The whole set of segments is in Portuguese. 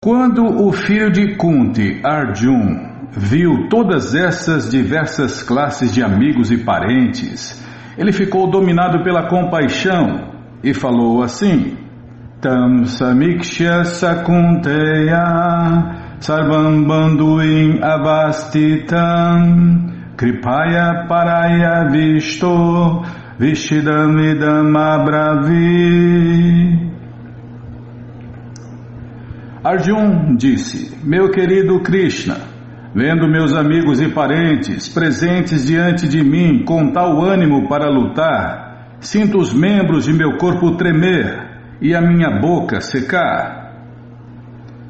Quando o filho de Kunti, Arjun, viu todas essas diversas classes de amigos e parentes, ele ficou dominado pela compaixão e falou assim: Tam samikshya sakunteya sarvam bandhuim avastitam kripaya paraya vishto vishidam idam abravi. Arjun disse: Meu querido Krishna, vendo meus amigos e parentes presentes diante de mim com tal ânimo para lutar, sinto os membros de meu corpo tremer e a minha boca secar.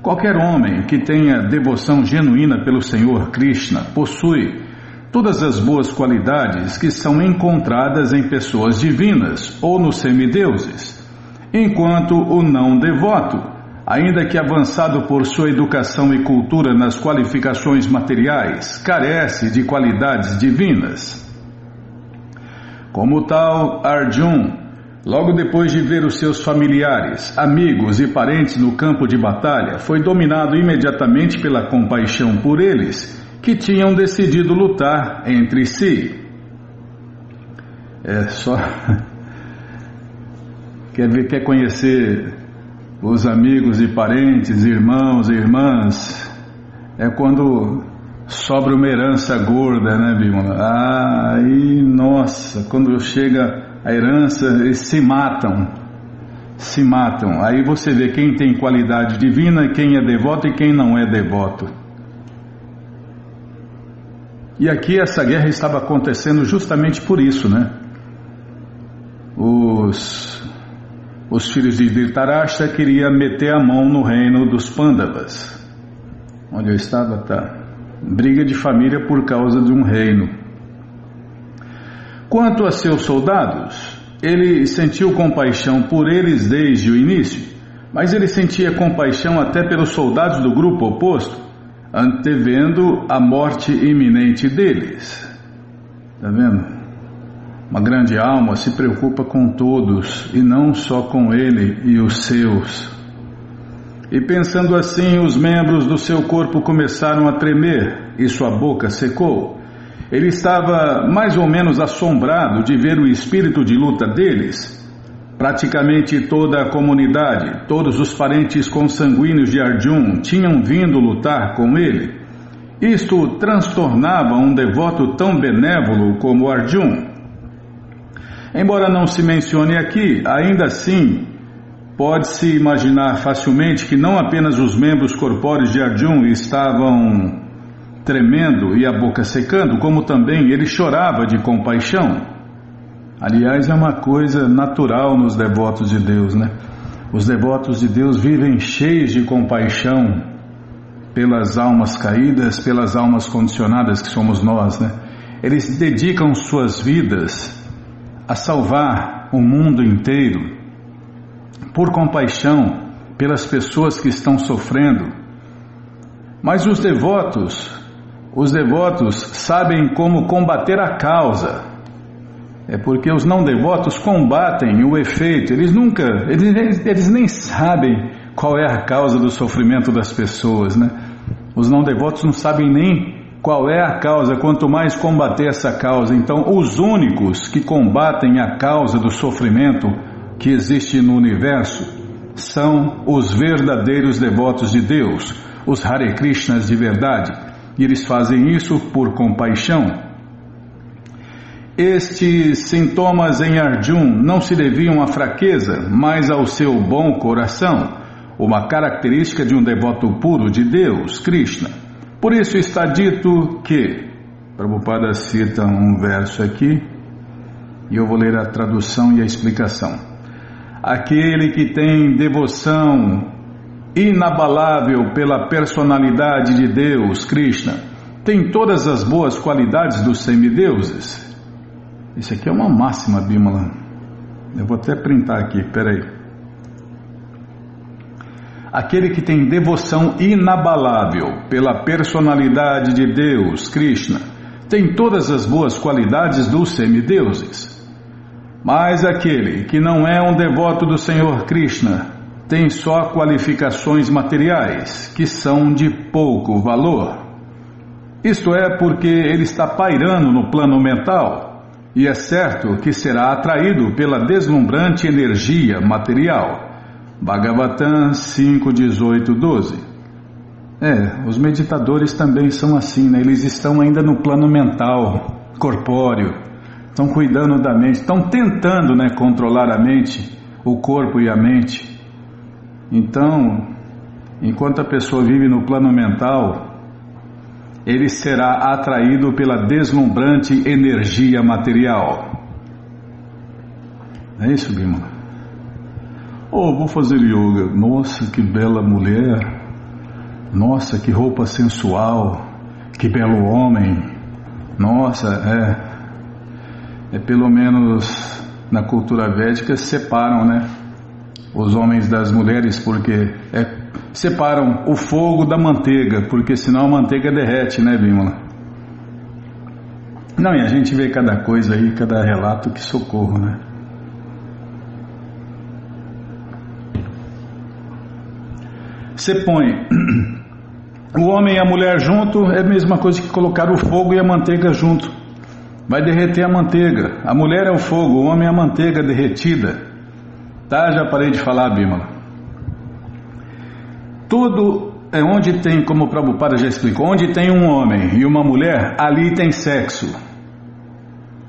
Qualquer homem que tenha devoção genuína pelo Senhor Krishna possui todas as boas qualidades que são encontradas em pessoas divinas ou nos semideuses, enquanto o não devoto, ainda que avançado por sua educação e cultura nas qualificações materiais, carece de qualidades divinas. Como tal, Arjun, logo depois de ver os seus familiares, amigos e parentes no campo de batalha, foi dominado imediatamente pela compaixão por eles, que tinham decidido lutar entre si. Quer conhecer os amigos e parentes, irmãos e irmãs, é quando sobra uma herança gorda, né, Bimala? Aí, nossa, quando chega a herança, eles se matam. Aí você vê quem tem qualidade divina, quem é devoto e quem não é devoto. E aqui essa guerra estava acontecendo justamente por isso, né? Os filhos de Dhritarashtra queriam meter a mão no reino dos Pandavas. Onde eu estava, tá? Briga de família por causa de um reino. Quanto a seus soldados, ele sentiu compaixão por eles desde o início, mas ele sentia compaixão até pelos soldados do grupo oposto, antevendo a morte iminente deles. Tá vendo? Uma grande alma se preocupa com todos e não só com ele e os seus. E pensando assim, os membros do seu corpo começaram a tremer e sua boca secou. Ele estava mais ou menos assombrado de ver o espírito de luta deles. Praticamente toda a comunidade, todos os parentes consanguíneos de Arjun tinham vindo lutar com ele. Isto transtornava um devoto tão benévolo como Arjun. Embora não se mencione aqui, ainda assim, pode-se imaginar facilmente que não apenas os membros corpóreos de Arjun estavam tremendo e a boca secando, como também ele chorava de compaixão. Aliás, é uma coisa natural nos devotos de Deus, né? Os devotos de Deus vivem cheios de compaixão pelas almas caídas, pelas almas condicionadas que somos nós, né? Eles dedicam suas vidas a salvar o mundo inteiro por compaixão pelas pessoas que estão sofrendo. Mas os devotos sabem como combater a causa. É porque os não devotos combatem o efeito. Eles nem sabem qual é a causa do sofrimento das pessoas, né? Os não devotos não sabem nem qual é a causa, quanto mais combater essa causa. Então, os únicos que combatem a causa do sofrimento que existe no universo são os verdadeiros devotos de Deus, os Hare Krishnas de verdade. E eles fazem isso por compaixão. Estes sintomas em Arjun não se deviam à fraqueza, mas ao seu bom coração, uma característica de um devoto puro de Deus, Krishna. Por isso está dito que, Prabhupada cita um verso aqui, e eu vou ler a tradução e a explicação. Aquele que tem devoção inabalável pela personalidade de Deus, Krishna, tem todas as boas qualidades dos semideuses. Isso aqui é uma máxima, Bimala. Eu vou até printar aqui, peraí. Aquele que tem devoção inabalável pela personalidade de Deus, Krishna, tem todas as boas qualidades dos semideuses. Mas aquele que não é um devoto do Senhor Krishna tem só qualificações materiais, que são de pouco valor. Isto é porque ele está pairando no plano mental, e é certo que será atraído pela deslumbrante energia material. Bhagavatam 5, 18, 12. Os meditadores também são assim, né? Eles estão ainda no plano mental, corpóreo, estão cuidando da mente, estão tentando, né, controlar a mente, o corpo e a mente. Então, enquanto a pessoa vive no plano mental, ele será atraído pela deslumbrante energia material. É isso, Bimala? Vou fazer yoga. Nossa, que bela mulher. Nossa, que roupa sensual. Que belo homem. Nossa, pelo menos na cultura védica separam, né, os homens das mulheres, porque separam o fogo da manteiga, porque senão a manteiga derrete, né, Bimala? Não, e a gente vê cada coisa aí, cada relato, que socorro, né? Você põe o homem e a mulher junto, é a mesma coisa que colocar o fogo e a manteiga junto. Vai derreter a manteiga. A mulher é o fogo, o homem é a manteiga derretida. Tá, já parei de falar, Bimala. Tudo é onde tem, como o Prabhupada já explicou, onde tem um homem e uma mulher, ali tem sexo.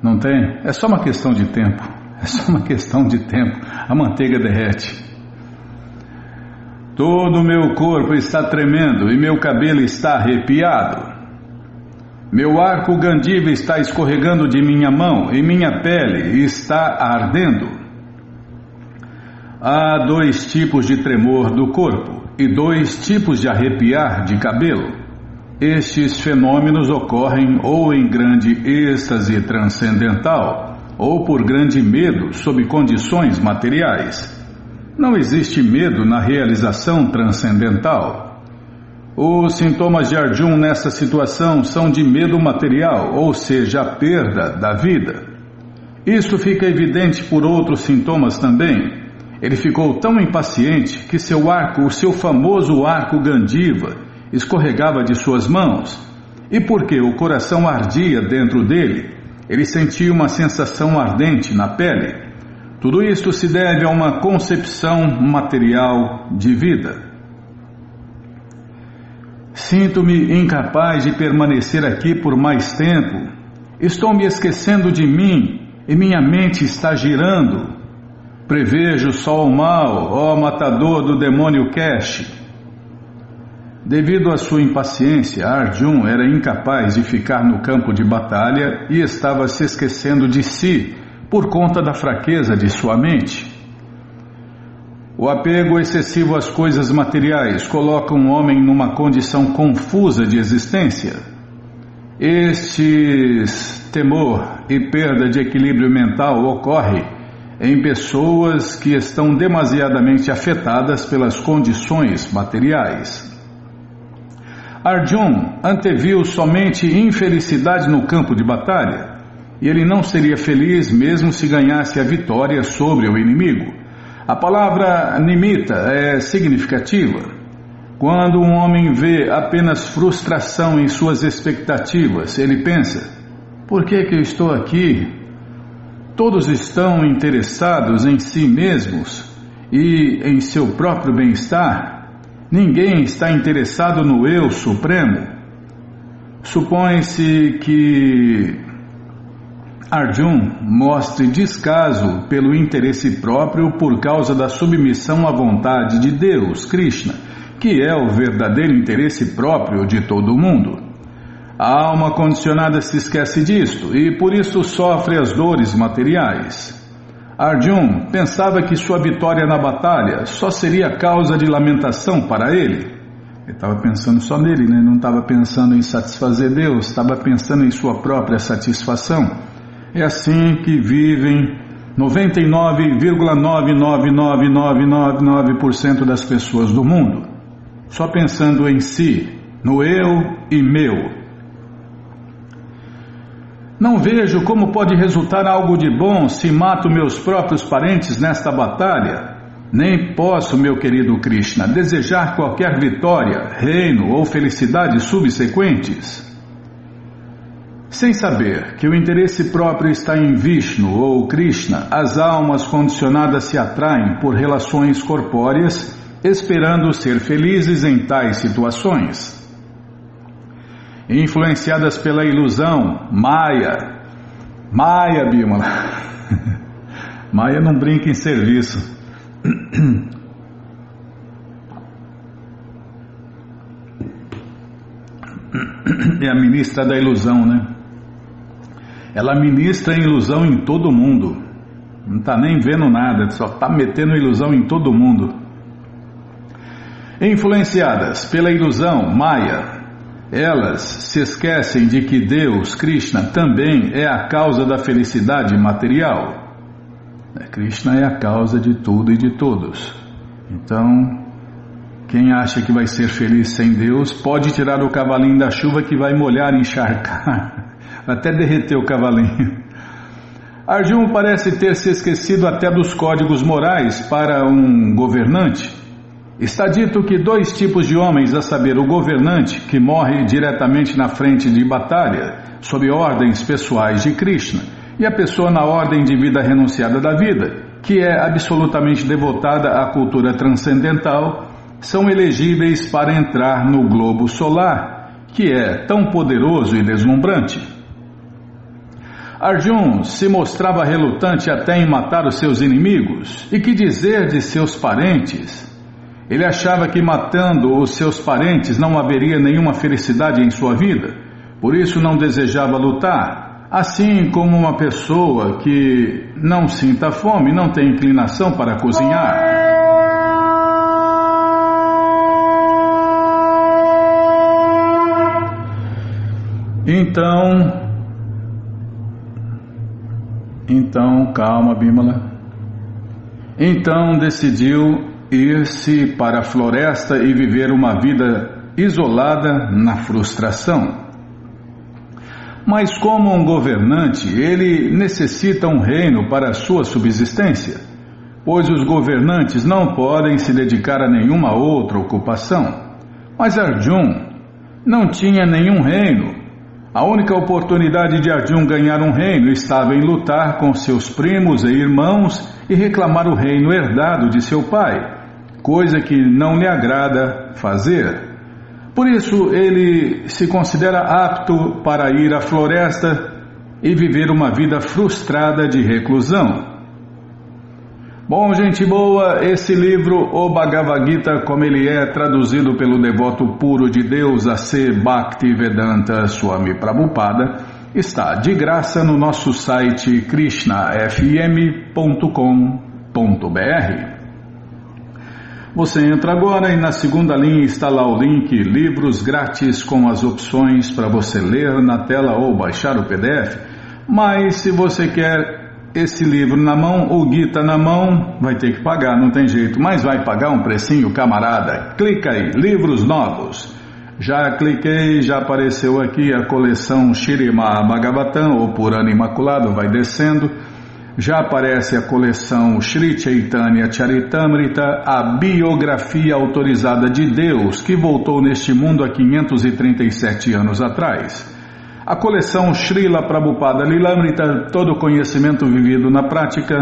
Não tem? É só uma questão de tempo. É só uma questão de tempo. A manteiga derrete. Todo o meu corpo está tremendo e meu cabelo está arrepiado. Meu arco gandiva está escorregando de minha mão e minha pele está ardendo. Há 2 tipos de tremor do corpo e 2 tipos de arrepiar de cabelo. Estes fenômenos ocorrem ou em grande êxtase transcendental ou por grande medo sob condições materiais. Não existe medo na realização transcendental. Os sintomas de Arjuna nessa situação são de medo material, ou seja, a perda da vida. Isso fica evidente por outros sintomas também. Ele ficou tão impaciente que seu arco, o seu famoso arco gandiva, escorregava de suas mãos. E porque o coração ardia dentro dele, ele sentia uma sensação ardente na pele. Tudo isto se deve a uma concepção material de vida. Sinto-me incapaz de permanecer aqui por mais tempo. Estou me esquecendo de mim e minha mente está girando. Prevejo só o mal, ó matador do demônio Kesh. Devido à sua impaciência, Arjuna era incapaz de ficar no campo de batalha e estava se esquecendo de si por conta da fraqueza de sua mente. O apego excessivo às coisas materiais coloca um homem numa condição confusa de existência. Estes temor e perda de equilíbrio mental ocorre em pessoas que estão demasiadamente afetadas pelas condições materiais. Arjuna anteviu somente infelicidade no campo de batalha, e ele não seria feliz mesmo se ganhasse a vitória sobre o inimigo. A palavra nimitta é significativa. Quando um homem vê apenas frustração em suas expectativas, ele pensa: por que eu estou aqui? Todos estão interessados em si mesmos e em seu próprio bem-estar. Ninguém está interessado no eu supremo. Supõe-se que Arjuna mostre descaso pelo interesse próprio por causa da submissão à vontade de Deus, Krishna, que é o verdadeiro interesse próprio de todo mundo. A alma condicionada se esquece disto e por isso sofre as dores materiais. Arjuna pensava que sua vitória na batalha só seria causa de lamentação para ele. Ele estava pensando só nele, né? Não estava pensando em satisfazer Deus, estava pensando em sua própria satisfação. É assim que vivem 99,99999% das pessoas do mundo, só pensando em si, no eu e meu. Não vejo como pode resultar algo de bom se mato meus próprios parentes nesta batalha. Nem posso, meu querido Krishna, desejar qualquer vitória, reino ou felicidade subsequentes. Sem saber que o interesse próprio está em Vishnu ou Krishna, as almas condicionadas se atraem por relações corpóreas, esperando ser felizes em tais situações. Influenciadas pela ilusão, Maya, Bimala. Maya não brinca em serviço. É a ministra da ilusão, né? Ela ministra ilusão em todo mundo. Não está nem vendo nada, só está metendo ilusão em todo mundo. Influenciadas pela ilusão, Maya, elas se esquecem de que Deus, Krishna, também é a causa da felicidade material. Krishna é a causa de tudo e de todos. Então, quem acha que vai ser feliz sem Deus, pode tirar o cavalinho da chuva que vai molhar e encharcar. Até derreter o cavalinho. Arjuna parece ter se esquecido até dos códigos morais para um governante. Está dito que 2 tipos de homens, a saber, o governante, que morre diretamente na frente de batalha, sob ordens pessoais de Krishna, e a pessoa na ordem de vida renunciada da vida, que é absolutamente devotada à cultura transcendental, são elegíveis para entrar no globo solar, que é tão poderoso e deslumbrante. Arjuna se mostrava relutante até em matar os seus inimigos, e que dizer de seus parentes? Ele achava que matando os seus parentes não haveria nenhuma felicidade em sua vida, por isso não desejava lutar, assim como uma pessoa que não sinta fome não tem inclinação para cozinhar. Então, calma, Bimala. Então decidiu ir-se para a floresta e viver uma vida isolada na frustração. Mas como um governante, ele necessita um reino para a sua subsistência, pois os governantes não podem se dedicar a nenhuma outra ocupação. Mas Arjuna não tinha nenhum reino. A única oportunidade de Arjuna ganhar um reino estava em lutar com seus primos e irmãos e reclamar o reino herdado de seu pai, coisa que não lhe agrada fazer. Por isso ele se considera apto para ir à floresta e viver uma vida frustrada de reclusão. Bom, gente boa, esse livro, o Bhagavad Gita, como ele é traduzido pelo devoto puro de Deus A.C. Bhaktivedanta Swami Prabhupada, está de graça no nosso site krishnafm.com.br. Você entra agora e na segunda linha está lá o link Livros Grátis com as opções para você ler na tela ou baixar o PDF. Mas se você quer esse livro na mão, o Gita na mão, vai ter que pagar, não tem jeito, mas vai pagar um precinho, camarada. Clica aí, livros novos. Já cliquei, já apareceu aqui a coleção Śrīmad Bhagavatam, ou Purana Imaculado, vai descendo. Já aparece a coleção Shri Chaitanya Charitamrita, a biografia autorizada de Deus, que voltou neste mundo há 537 anos atrás. A coleção Srila Prabhupada Lilamrita, todo conhecimento vivido na prática.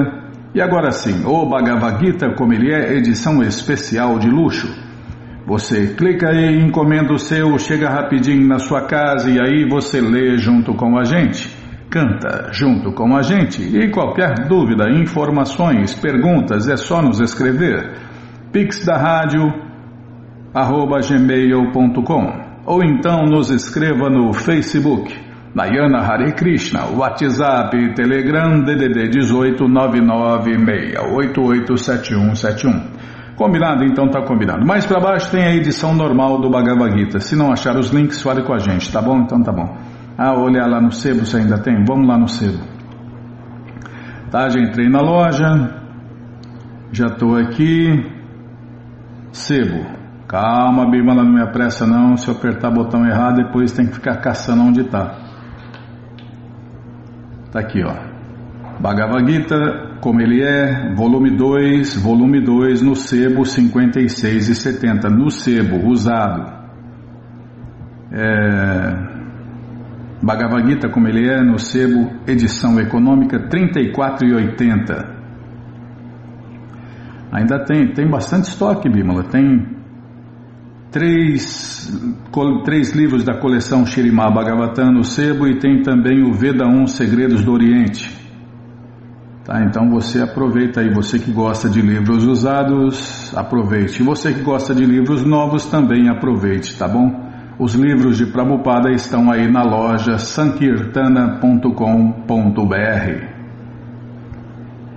E agora sim, o Bhagavad Gita, como ele é, edição especial de luxo. Você clica aí, encomenda o seu, chega rapidinho na sua casa e aí você lê junto com a gente, canta junto com a gente. E qualquer dúvida, informações, perguntas, é só nos escrever. Pix da rádio @gmail.com. Ou então nos escreva no Facebook, Nayana Hare Krishna, WhatsApp, Telegram, DDD 18 996887171. Combinado? Então tá combinado. Mais para baixo tem a edição normal do Bhagavad Gita. Se não achar os links, fale com a gente, tá bom? Então tá bom. Olhar lá no sebo, você ainda tem? Vamos lá no sebo. Tá, já entrei na loja, já tô aqui. Sebo. Calma, Bimala, não me apressa não. Se eu apertar o botão errado, depois tem que ficar caçando onde tá. Tá aqui, ó. Bhagavad Gita, como ele é, volume 2, no sebo 56,70, no sebo, usado. Bhagavad Gita, como ele é, no sebo, edição econômica 34,80. Ainda tem bastante estoque, Bímola. Tem três livros da coleção Śrīmad Bhagavatam no sebo e tem também o Veda 1 Segredos do Oriente. Tá, então você aproveita aí, você que gosta de livros usados, aproveite. E você que gosta de livros novos também aproveite, tá bom? Os livros de Prabhupada estão aí na loja sankirtana.com.br.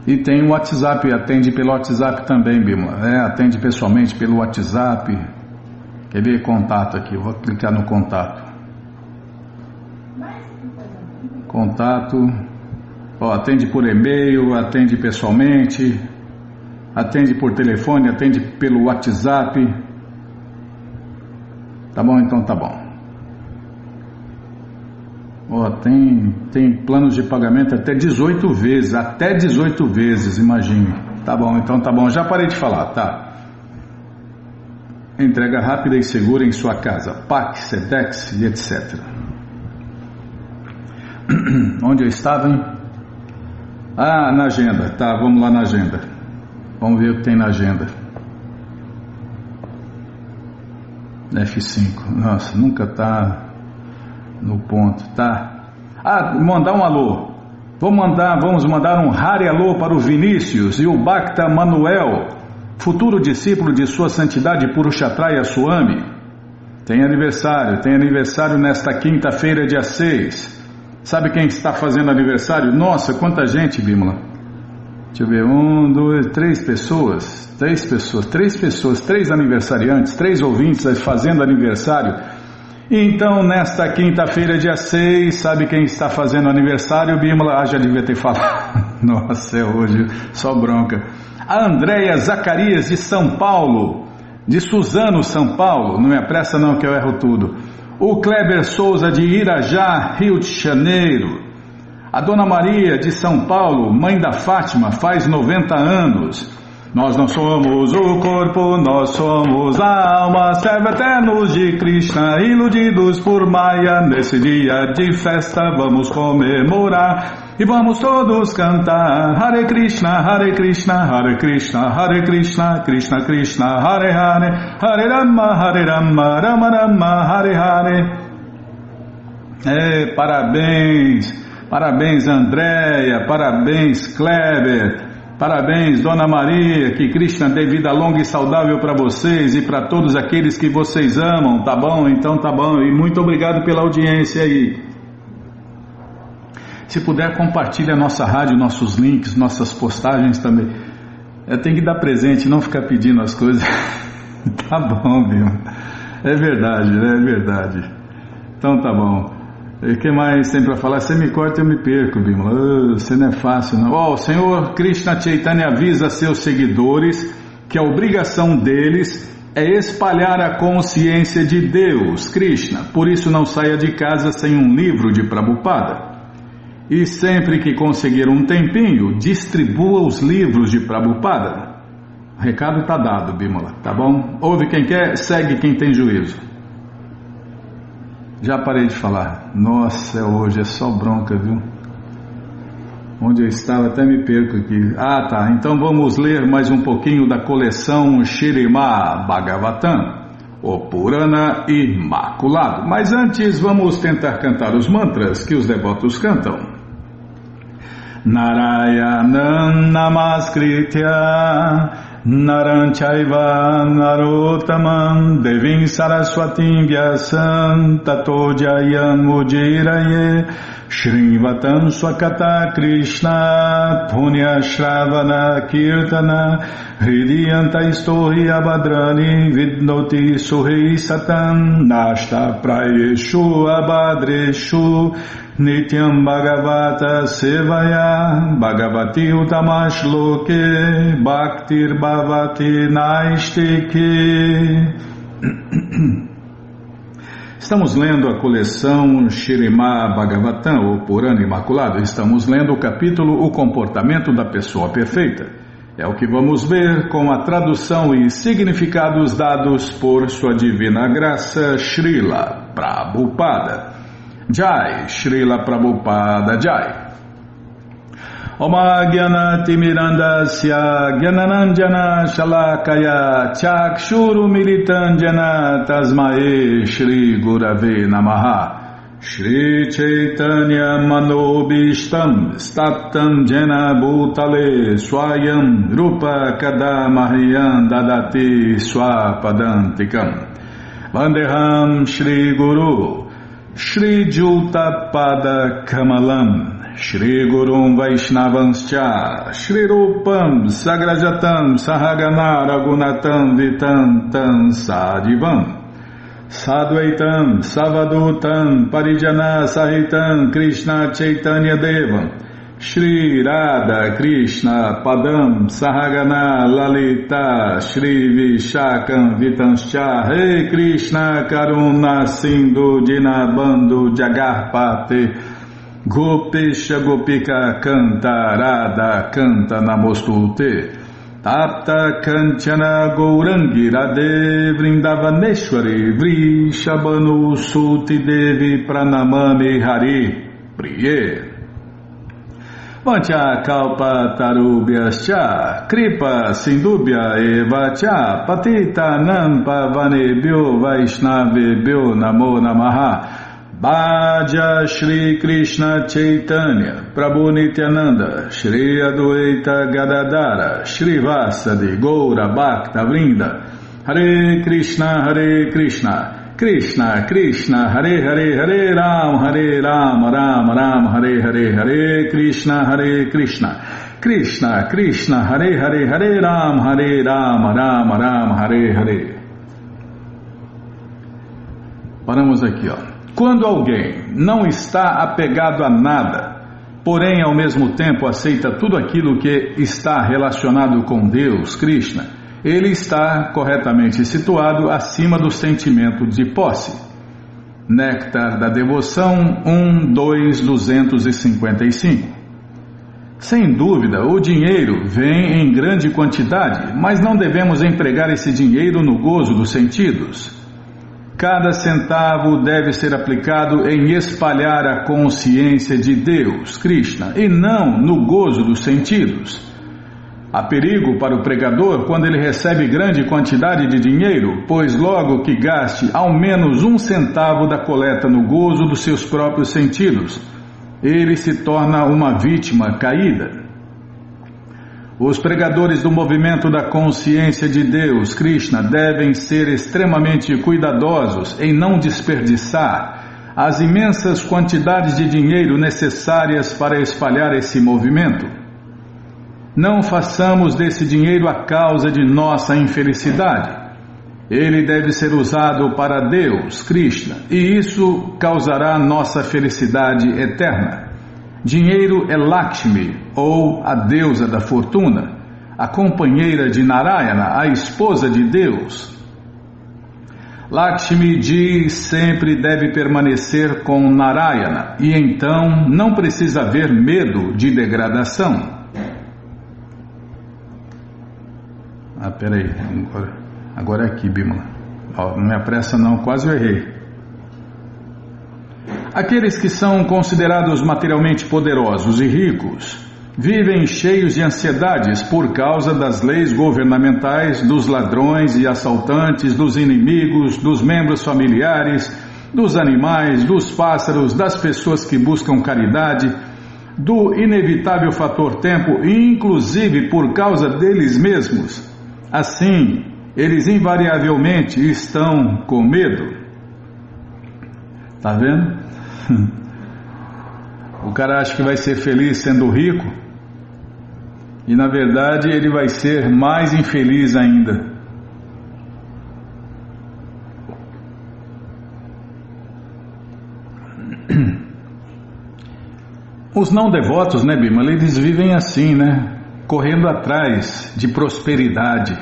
E tem o WhatsApp, atende pelo WhatsApp também, Bímola. Atende pessoalmente pelo WhatsApp. Quer ver contato aqui? Vou clicar no contato. Contato. Atende por e-mail, atende pessoalmente, atende por telefone, atende pelo WhatsApp. Tá bom? Então tá bom. Tem planos de pagamento até 18 vezes, imagine. Tá bom, então tá bom. Já parei de falar, tá? Entrega rápida e segura em sua casa. PAC, SEDEX e etc. Onde eu estava, hein? Na agenda. Tá, vamos lá na agenda. Vamos ver o que tem na agenda. F5. Nossa, nunca tá no ponto, tá? Mandar um alô. Vamos mandar um Hare Alô para o Vinícius e o Bhakta Manuel, futuro discípulo de sua santidade Purushatraya Swami. Tem aniversário nesta quinta-feira, dia 6. Sabe quem está fazendo aniversário? Nossa, quanta gente, Bímola. Deixa eu ver, 1, 2, 3 pessoas, 3 aniversariantes, 3 ouvintes fazendo aniversário. Então, nesta quinta-feira, dia 6, sabe quem está fazendo aniversário, Bímola? Já devia ter falado. Nossa, é hoje, só bronca. A Andréia Zacarias, de São Paulo, de Suzano, São Paulo, não me apressa não que eu erro tudo. O Kleber Souza, de Irajá, Rio de Janeiro. A Dona Maria, de São Paulo, mãe da Fátima, faz 90 anos. Nós não somos o corpo, nós somos a alma, servo eternos de Krishna, iludidos por Maya. Nesse dia de festa vamos comemorar e vamos todos cantar Hare Krishna, Hare Krishna, Hare Krishna, Hare Krishna, Krishna Krishna, Hare Hare, Hare Rama, Rama Rama, Hare Hare. Parabéns Andréia, parabéns Kleber. Parabéns, Dona Maria, que Krishna dê vida longa e saudável para vocês e para todos aqueles que vocês amam, tá bom? Então tá bom, e muito obrigado pela audiência aí. Se puder, compartilhe a nossa rádio, nossos links, nossas postagens também. Tem que dar presente, não ficar pedindo as coisas. Tá bom, viu? É verdade, né? É verdade. Então tá bom. O que mais tem para falar? Você me corta e eu me perco, Bímola. Você não é fácil, não. O Senhor Krishna Chaitanya avisa seus seguidores que a obrigação deles é espalhar a consciência de Deus, Krishna. Por isso não saia de casa sem um livro de Prabhupada. E sempre que conseguir um tempinho, distribua os livros de Prabhupada. O recado está dado, Bímola, tá bom? Ouve quem quer, segue quem tem juízo. Já parei de falar. Nossa, hoje é só bronca, viu? Onde eu estava, até me perco aqui. Tá. Então vamos ler mais um pouquinho da coleção Śrīmad Bhagavatam, o Purana Imaculado. Mas antes vamos tentar cantar os mantras que os devotos cantam. Narayanam Namaskritya Naram Chaiva Narottamam Devim Saraswatim Vyasam Tato Jayam Ujiraye Shrivatam Swakata Krishna Punya Shravana Kirtana Hridiyanta Istohi Abhadrani Vidnoti Suhei Satam Nashta Prayeshu Abhadreshu Nityam Bhagavata Sevaya Bhagavati Utamash Loke Bhaktir Bhavati Naistike. Estamos lendo a coleção Śrīmad Bhagavatam, ou Purana Imaculado. Estamos lendo o capítulo O Comportamento da Pessoa Perfeita. É o que vamos ver com a tradução e significados dados por Sua Divina Graça, Srila Prabhupada. Jai, Srila Prabhupada Jai. Oma Gyanati Mirandasya Gyananandjana Shalakaya Chakshuru Militanjana Tasmae Shri Gurave Namaha Shri Chaitanya Manobishtam Staptam Jena Bhutale Swayam Rupa Kadamahyam Dadati Swapadantikam Vandeham Shri Guru Shri Jutapada Kamalam Shri Gurum Vaishnavanscha Shri Rupam Sagrajatam Sahagana Ragunatam Vitantam Sadivam Sadvaitam Savadutam Parijana Sahitam Krishna Chaitanya Devam Shri Radha Krishna Padam Sahagana Lalita Shri Vishakam Vitanscha Rei Krishna Karuna Sindhu Dinabandhu Jagarpate Gopesha Gopika Canta Radha Canta Namostute Tapta Kanchana Gourangi Radhe Vrindavaneshwari Vrishabhanu Suti Devi Pranamami Hari Priye Vancha Kalpa Tarubhyascha Kripa Sindubhya Evacha Patita Nampa Vanebhyo Vaishnavebhyo Namo Namaha Bhaja Shri Krishna Chaitanya Prabhu Nityananda Shri Adwaita Gadadara Shri Vasadi Goura Bhakta Vrinda Hare Krishna Krishna Krishna Hare Hare Hare Ram Ram Ram Hare Hare Hare Krishna Krishna Krishna Hare Hare Hare Ram Ram Hare Hare. Paramos aqui, ó. Quando alguém não está apegado a nada, porém ao mesmo tempo aceita tudo aquilo que está relacionado com Deus, Krishna, ele está corretamente situado acima do sentimento de posse. Néctar da Devoção 1.2.255. Sem dúvida, o dinheiro vem em grande quantidade, mas não devemos empregar esse dinheiro no gozo dos sentidos. Cada centavo deve ser aplicado em espalhar a consciência de Deus, Krishna, e não no gozo dos sentidos. Há perigo para o pregador quando ele recebe grande quantidade de dinheiro, pois logo que gaste ao menos 1 centavo da coleta no gozo dos seus próprios sentidos, ele se torna uma vítima caída. Os pregadores do movimento da consciência de Deus, Krishna, devem ser extremamente cuidadosos em não desperdiçar as imensas quantidades de dinheiro necessárias para espalhar esse movimento. Não façamos desse dinheiro a causa de nossa infelicidade. Ele deve ser usado para Deus, Krishna, e isso causará nossa felicidade eterna. Dinheiro é Lakshmi, ou a deusa da fortuna, a companheira de Narayana, a esposa de Deus. Lakshmi Ji sempre deve permanecer com Narayana, e então não precisa haver medo de degradação. Peraí, agora é aqui, Bimala. Não me apressa não, quase eu errei. Aqueles que são considerados materialmente poderosos e ricos vivem cheios de ansiedades por causa das leis governamentais, dos ladrões e assaltantes, dos inimigos, dos membros familiares, dos animais, dos pássaros, das pessoas que buscam caridade, do inevitável fator tempo e inclusive por causa deles mesmos. Assim, eles invariavelmente estão com medo. Tá vendo? O cara acha que vai ser feliz sendo rico e na verdade ele vai ser mais infeliz ainda. Os não devotos, né, Bima? Eles vivem assim, né? Correndo atrás de prosperidade.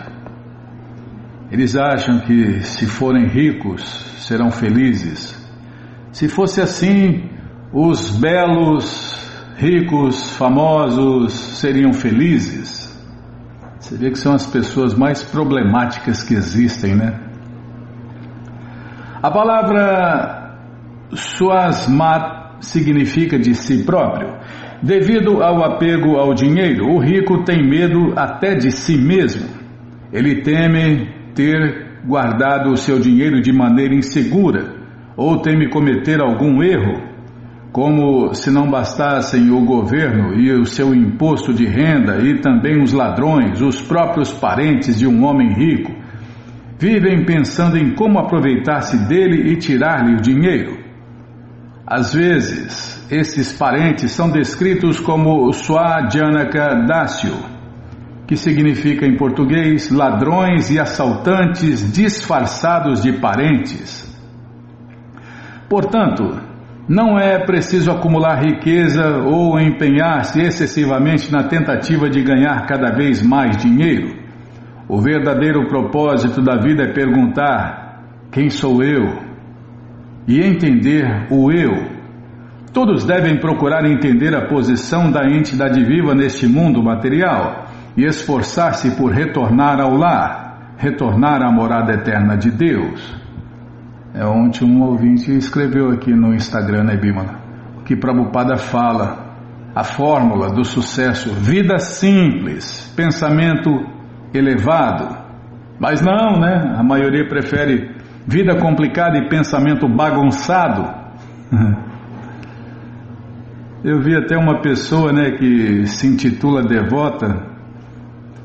Eles acham que se forem ricos serão felizes. Se fosse assim, os belos, ricos, famosos seriam felizes. Você vê que são as pessoas mais problemáticas que existem, né? A palavra Swasmat significa de si próprio. Devido ao apego ao dinheiro, o rico tem medo até de si mesmo. Ele teme ter guardado o seu dinheiro de maneira insegura, ou teme cometer algum erro, como se não bastassem o governo e o seu imposto de renda e também os ladrões, os próprios parentes de um homem rico, vivem pensando em como aproveitar-se dele e tirar-lhe o dinheiro. Às vezes, esses parentes são descritos como Swajanaka Dasyu, que significa em português ladrões e assaltantes disfarçados de parentes. Portanto, não é preciso acumular riqueza ou empenhar-se excessivamente na tentativa de ganhar cada vez mais dinheiro. O verdadeiro propósito da vida é perguntar: quem sou eu? E entender o eu. Todos devem procurar entender a posição da entidade viva neste mundo material e esforçar-se por retornar ao lar, retornar à morada eterna de Deus. Ontem um ouvinte escreveu aqui no Instagram, né, Bímola? O que Prabhupada fala, a fórmula do sucesso: vida simples, pensamento elevado. Mas não, né? A maioria prefere vida complicada e pensamento bagunçado. Eu vi até uma pessoa, né, que se intitula devota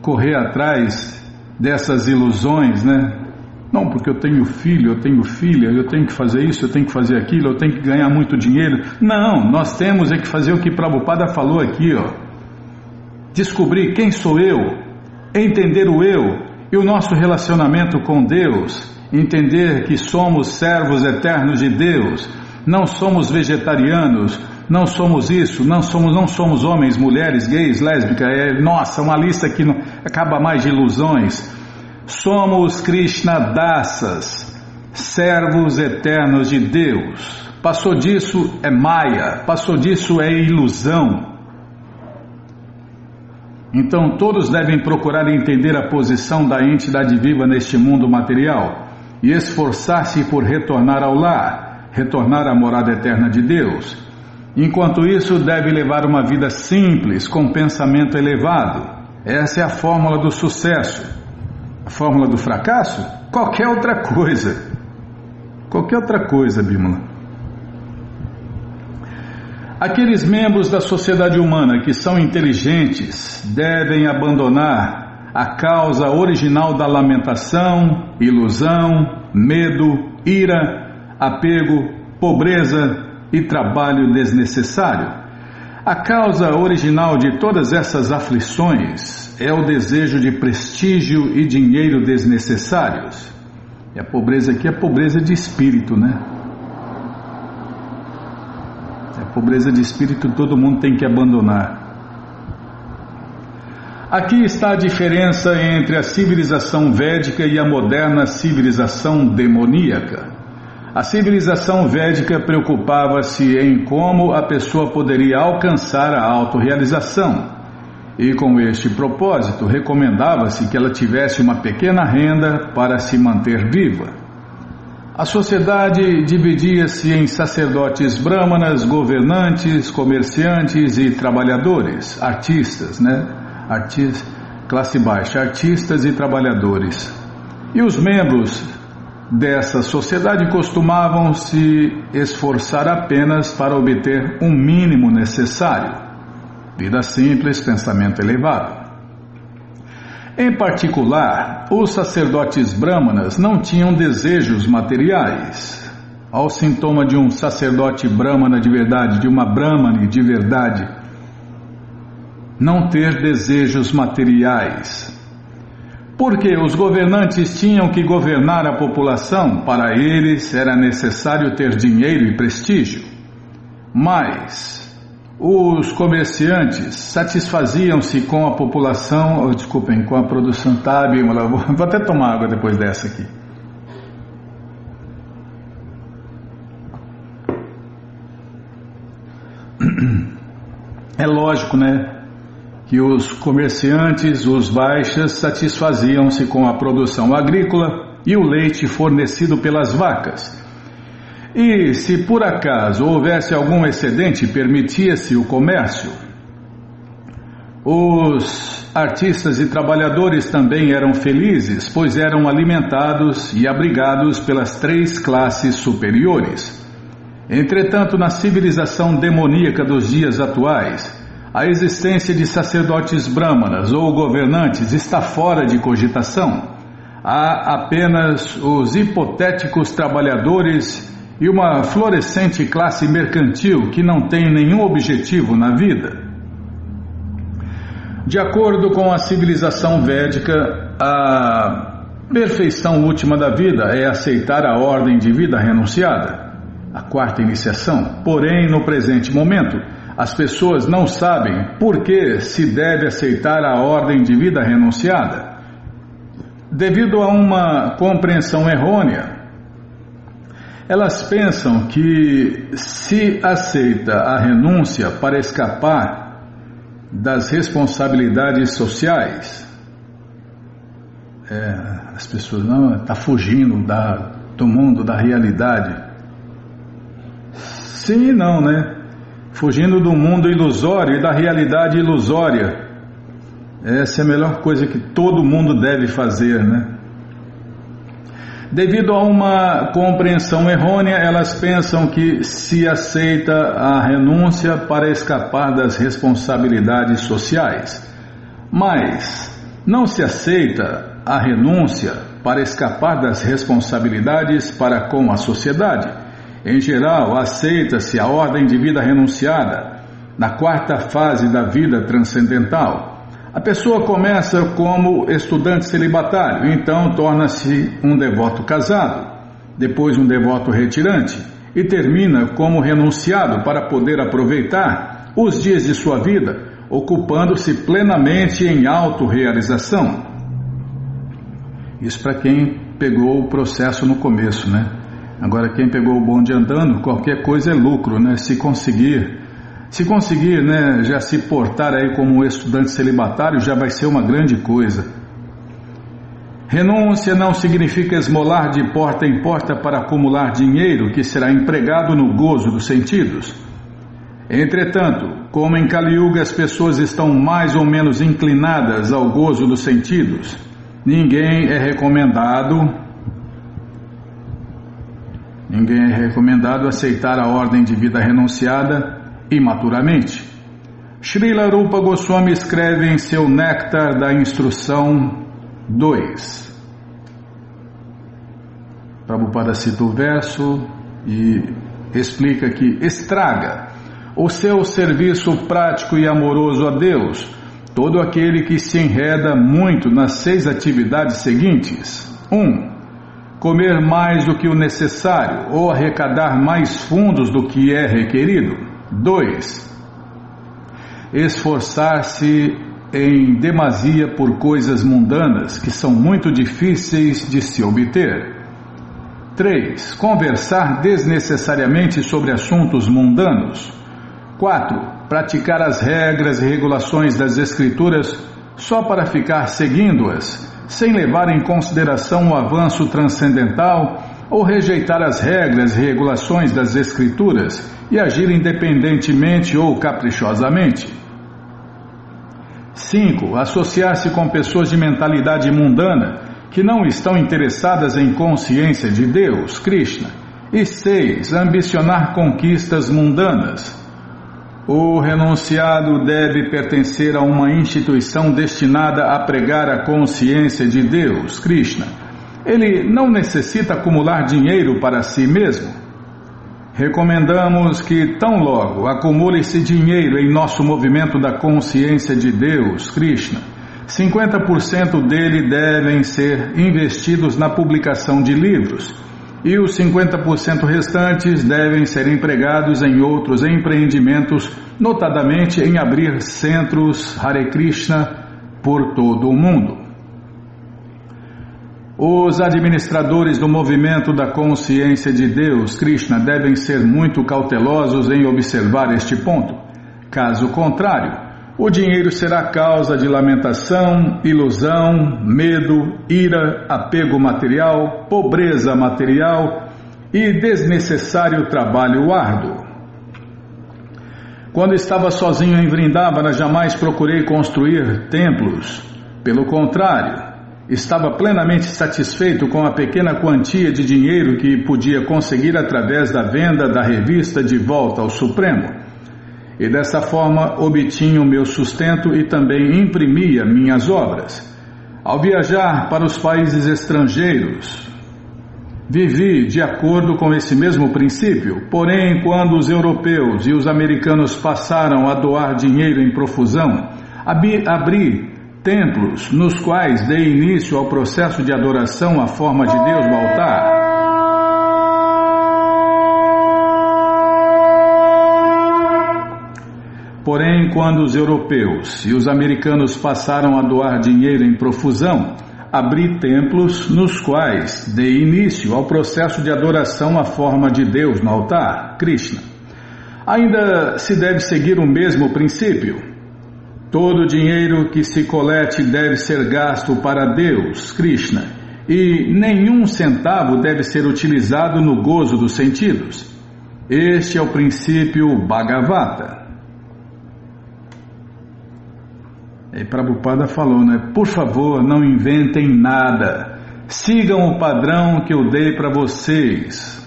correr atrás dessas ilusões, né? Não, porque eu tenho filho, eu tenho filha, eu tenho que fazer isso, eu tenho que fazer aquilo, eu tenho que ganhar muito dinheiro. Não, nós temos é que fazer o que Prabhupada falou aqui, ó. Descobrir quem sou eu, entender o eu e o nosso relacionamento com Deus, entender que somos servos eternos de Deus, não somos vegetarianos, não somos isso, não somos homens, mulheres, gays, lésbicas, nossa, uma lista que não acaba mais de ilusões. Somos Krishna Dasas, servos eternos de Deus. Passou disso é Maya, passou disso é ilusão. Então todos devem procurar entender a posição da entidade viva neste mundo material e esforçar-se por retornar ao lar, retornar à morada eterna de Deus. Enquanto isso, deve levar uma vida simples, com pensamento elevado. Essa é a fórmula do sucesso. A fórmula do fracasso? Qualquer outra coisa. Qualquer outra coisa, Bímola. Aqueles membros da sociedade humana que são inteligentes devem abandonar a causa original da lamentação, ilusão, medo, ira, apego, pobreza e trabalho desnecessário. A causa original de todas essas aflições é o desejo de prestígio e dinheiro desnecessários. E a pobreza aqui é pobreza de espírito, né? A pobreza de espírito todo mundo tem que abandonar. Aqui está a diferença entre a civilização védica e a moderna civilização demoníaca. A civilização védica preocupava-se em como a pessoa poderia alcançar a autorrealização. E com este propósito, recomendava-se que ela tivesse uma pequena renda para se manter viva. A sociedade dividia-se em sacerdotes brahmanas, governantes, comerciantes e trabalhadores, artistas, né? Classe baixa, artistas e trabalhadores. E os membros dessa sociedade costumavam se esforçar apenas para obter um mínimo necessário. Vida simples, pensamento elevado. Em particular, os sacerdotes brahmanas não tinham desejos materiais. Ao sintoma de um sacerdote brahmana de verdade, de uma brahmane de verdade, não ter desejos materiais. Porque os governantes tinham que governar a população, para eles era necessário ter dinheiro e prestígio. Mas os comerciantes satisfaziam-se com a população, desculpem, com a produção vou até tomar água depois dessa aqui. É lógico, né, que os comerciantes, os baixas, satisfaziam-se com a produção agrícola e o leite fornecido pelas vacas. E se por acaso houvesse algum excedente, permitia-se o comércio. Os artistas e trabalhadores também eram felizes, pois eram alimentados e abrigados pelas 3 classes superiores. Entretanto, na civilização demoníaca dos dias atuais, a existência de sacerdotes brahmanas ou governantes está fora de cogitação. Há apenas os hipotéticos trabalhadores e uma florescente classe mercantil que não tem nenhum objetivo na vida. De acordo com a civilização védica, a perfeição última da vida é aceitar a ordem de vida renunciada, a 4ª iniciação. Porém, no presente momento, as pessoas não sabem por que se deve aceitar a ordem de vida renunciada. Devido a uma compreensão errônea, elas pensam que se aceita a renúncia para escapar das responsabilidades sociais, as pessoas não estão fugindo do mundo, da realidade. Sim e não, né? Fugindo do mundo ilusório e da realidade ilusória. Essa é a melhor coisa que todo mundo deve fazer, né? Devido a uma compreensão errônea, elas pensam que se aceita a renúncia para escapar das responsabilidades sociais. Mas não se aceita a renúncia para escapar das responsabilidades para com a sociedade. Em geral, aceita-se a ordem de vida renunciada na 4ª fase da vida transcendental. A pessoa começa como estudante celibatário, então torna-se um devoto casado, depois um devoto retirante e termina como renunciado para poder aproveitar os dias de sua vida, ocupando-se plenamente em autorrealização. Isso para quem pegou o processo no começo, né? Agora quem pegou o bonde andando, qualquer coisa é lucro, né? Se conseguir, né, já se portar aí como um estudante celibatário, já vai ser uma grande coisa. Renúncia não significa esmolar de porta em porta para acumular dinheiro que será empregado no gozo dos sentidos. Entretanto, como em Kali Yuga as pessoas estão mais ou menos inclinadas ao gozo dos sentidos, ninguém é recomendado aceitar a ordem de vida renunciada imaturamente. Srila Rupa Goswami escreve em seu Néctar da Instrução 2. Prabhupada cita o verso e explica que estraga o seu serviço prático e amoroso a Deus todo aquele que se enreda muito nas 6 atividades seguintes. 1. Comer mais do que o necessário ou arrecadar mais fundos do que é requerido. 2. Esforçar-se em demasia por coisas mundanas que são muito difíceis de se obter. 3. Conversar desnecessariamente sobre assuntos mundanos. 4. Praticar as regras e regulações das Escrituras só para ficar seguindo-as, sem levar em consideração o avanço transcendental ou rejeitar as regras e regulações das Escrituras e agir independentemente ou caprichosamente. 5. Associar-se com pessoas de mentalidade mundana que não estão interessadas em consciência de Deus, Krishna. E 6. Ambicionar conquistas mundanas. O renunciado deve pertencer a uma instituição destinada a pregar a consciência de Deus, Krishna. Ele não necessita acumular dinheiro para si mesmo. Recomendamos que tão logo acumule-se dinheiro em nosso movimento da consciência de Deus, Krishna. 50% dele devem ser investidos na publicação de livros e os 50% restantes devem ser empregados em outros empreendimentos, notadamente em abrir centros Hare Krishna por todo o mundo. Os administradores do movimento da consciência de Deus, Krishna, devem ser muito cautelosos em observar este ponto. Caso contrário, o dinheiro será causa de lamentação, ilusão, medo, ira, apego material, pobreza material e desnecessário trabalho árduo. Quando estava sozinho em Vrindavana, jamais procurei construir templos. Pelo contrário, estava plenamente satisfeito com a pequena quantia de dinheiro que podia conseguir através da venda da revista De Volta ao Supremo. E dessa forma obtinha o meu sustento e também imprimia minhas obras. Ao viajar para os países estrangeiros, vivi de acordo com esse mesmo princípio, porém, quando os europeus e os americanos passaram a doar dinheiro em profusão, abri templos nos quais dei início ao processo de adoração à forma de Deus no altar. Porém, quando os europeus e os americanos passaram a doar dinheiro em profusão, abri templos nos quais dei início ao processo de adoração à forma de Deus no altar, Krishna. Ainda se deve seguir o mesmo princípio. Todo dinheiro que se colete deve ser gasto para Deus, Krishna, e nenhum centavo deve ser utilizado no gozo dos sentidos. Este é o princípio Bhagavata. E Prabhupada falou, né? Por favor, não inventem nada. Sigam o padrão que eu dei para vocês.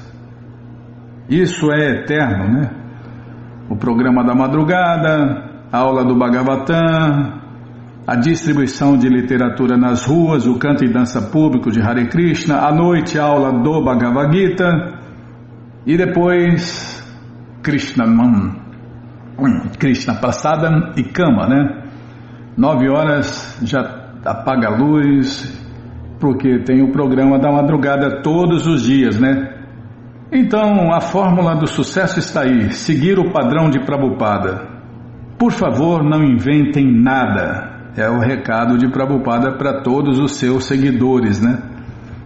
Isso é eterno, né? O programa da madrugada, a aula do Bhagavatam, a distribuição de literatura nas ruas, o canto e dança público de Hare Krishna, à noite a aula do Bhagavad Gita e depois Krishna Prasadam e cama, né? 9 horas já apaga a luz, porque tem o programa da madrugada todos os dias, né? Então a fórmula do sucesso está aí, seguir o padrão de Prabhupada. Por favor, não inventem nada. É o recado de Prabhupada para todos os seus seguidores, né?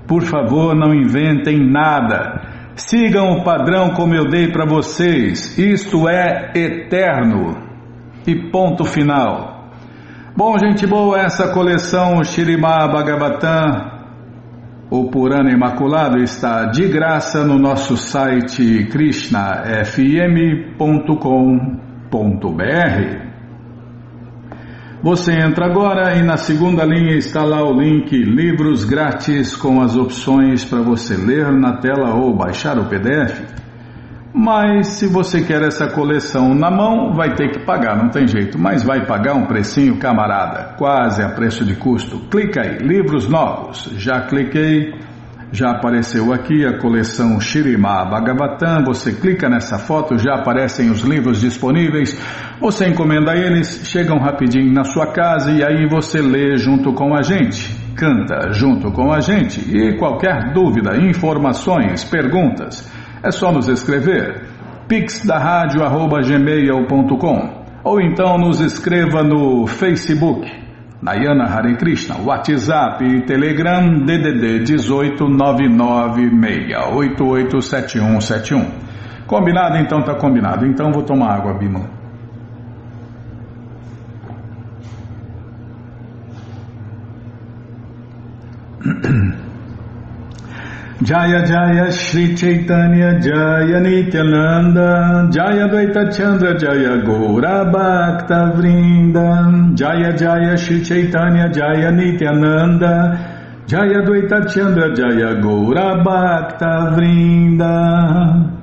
Por favor, não inventem nada. Sigam o padrão como eu dei para vocês. Isto é eterno. E ponto final. Bom, gente boa, essa coleção Śrīmad Bhagavatam, o Purana Imaculado, está de graça no nosso site krishnafm.com.br. Você entra agora e na segunda linha está lá o link Livros Grátis com as opções para você ler na tela ou baixar o PDF. Mas se você quer essa coleção na mão, vai ter que pagar, não tem jeito. Mas vai pagar um precinho, camarada, quase a preço de custo. Clica aí, livros novos. Já cliquei, já apareceu aqui a coleção Śrīmad Bhagavatam. Você clica nessa foto, já aparecem os livros disponíveis. Você encomenda eles, chegam rapidinho na sua casa e aí você lê junto com a gente. Canta junto com a gente. E qualquer dúvida, informações, perguntas, é só nos escrever pixdarradio@gmail.com ou então nos escreva no Facebook, Nayana Hare Krishna, WhatsApp e Telegram DDD 18996887171. Combinado? Então tá combinado. Então vou tomar água, Bimala. Jaya Jaya Shri Chaitanya Jaya Nityananda Jaya Dvaita Chandra Jaya Gaura Bhakta Vrinda Jaya Jaya Shri Chaitanya Jaya Nityananda Jaya Dvaita Chandra Jaya Gaura Bhakta Vrinda.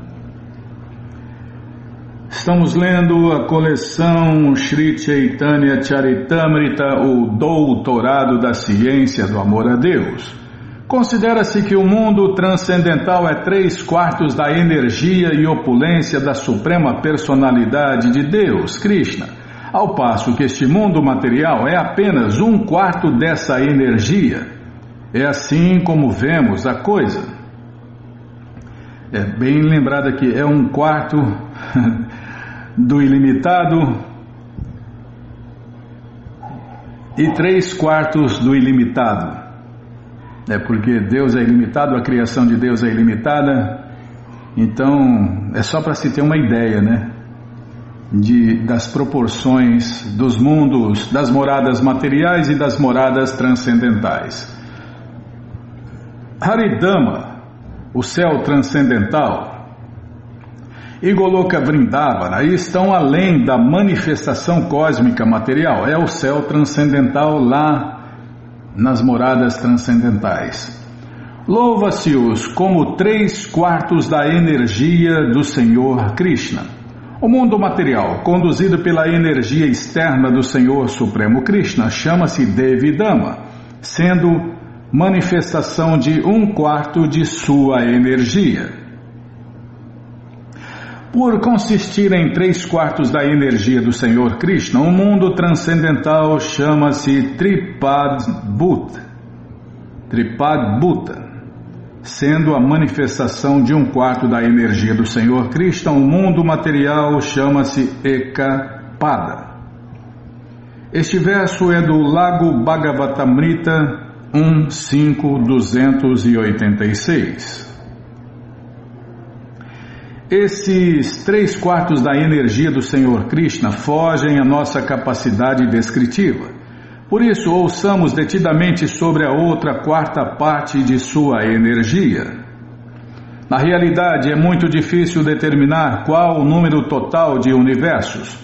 Estamos lendo a coleção Shri Chaitanya Charitamrita, o Doutorado da Ciência do Amor a Deus. Considera-se que o mundo transcendental é 3/4 da energia e opulência da Suprema Personalidade de Deus, Krishna, ao passo que este mundo material é apenas 1/4 dessa energia. É assim como vemos a coisa. É bem lembrado aqui, é 1/4 do ilimitado e 3/4 do ilimitado. É porque Deus é ilimitado, a criação de Deus é ilimitada. Então, é só para se ter uma ideia, né? Das proporções dos mundos, das moradas materiais e das moradas transcendentais. Haridama, o céu transcendental, e Goloka Vrindavana estão além da manifestação cósmica material. É o céu transcendental lá nas moradas transcendentais. Louva-se-os como 3/4 da energia do Senhor Krishna. O mundo material, conduzido pela energia externa do Senhor Supremo Krishna, chama-se Devidama, sendo manifestação de 1/4 de sua energia. Por consistir em 3/4 da energia do Senhor Krishna, o mundo transcendental chama-se Tripad Bhuta, sendo a manifestação de 1/4 da energia do Senhor Krishna. O mundo material chama-se Ekapada. Este verso é do Lago Bhagavatamrita 1.5.286. Esses 3/4 da energia do Senhor Krishna fogem à nossa capacidade descritiva. Por isso, ouçamos detidamente sobre a outra 4ª parte de sua energia. Na realidade, é muito difícil determinar qual o número total de universos.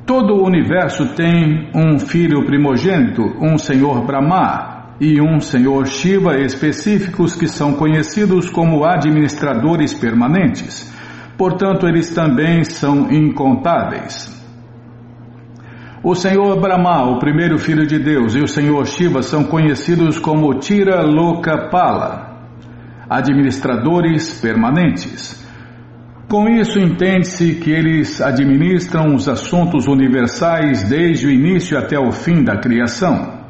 Todo o universo tem um filho primogênito, um Senhor Brahma e um Senhor Shiva específicos que são conhecidos como administradores permanentes. Portanto, eles também são incontáveis. O Senhor Brahma, o primeiro filho de Deus, e o Senhor Shiva são conhecidos como Tira Lokapala, administradores permanentes. Com isso, entende-se que eles administram os assuntos universais desde o início até o fim da criação.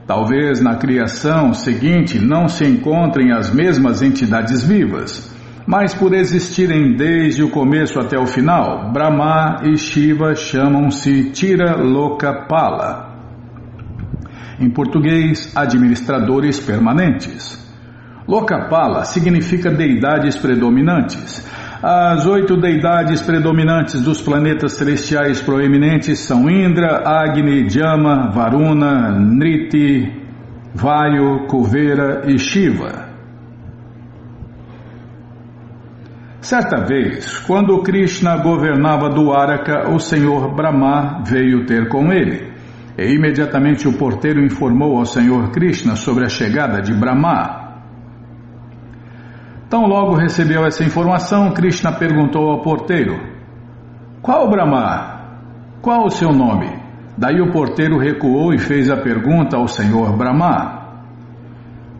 Talvez na criação seguinte não se encontrem as mesmas entidades vivas, mas por existirem desde o começo até o final, Brahma e Shiva chamam-se Tira Lokapala. Em português, administradores permanentes. Lokapala significa deidades predominantes. As 8 deidades predominantes dos planetas celestiais proeminentes são Indra, Agni, Jama, Varuna, Nriti, Vayu, Kuvera e Shiva. Certa vez, quando Krishna governava Dwaraka, o Senhor Brahma veio ter com ele. E imediatamente o porteiro informou ao Senhor Krishna sobre a chegada de Brahma. Tão logo recebeu essa informação, Krishna perguntou ao porteiro: "Qual Brahma? Qual o seu nome?" Daí o porteiro recuou e fez a pergunta ao Senhor Brahma.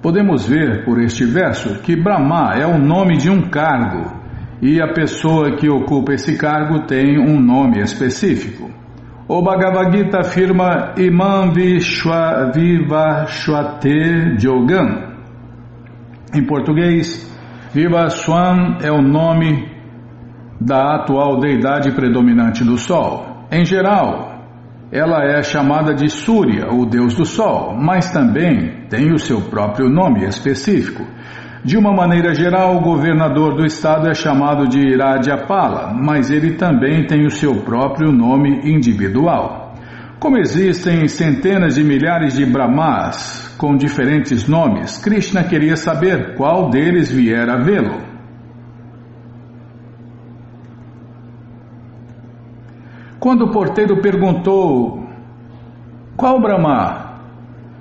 Podemos ver por este verso que Brahma é o nome de um cargo e a pessoa que ocupa esse cargo tem um nome específico. O Bhagavad Gita afirma Imam Vivashvate Jogam. Em português, Vivaswan é o nome da atual deidade predominante do Sol. Em geral, ela é chamada de Surya, o deus do Sol, mas também tem o seu próprio nome específico. De uma maneira geral, o governador do estado é chamado de Rajapala, mas ele também tem o seu próprio nome individual. Como existem centenas de milhares de Brahmas com diferentes nomes, Krishna queria saber qual deles viera vê-lo. Quando o porteiro perguntou: "Qual Brahma?",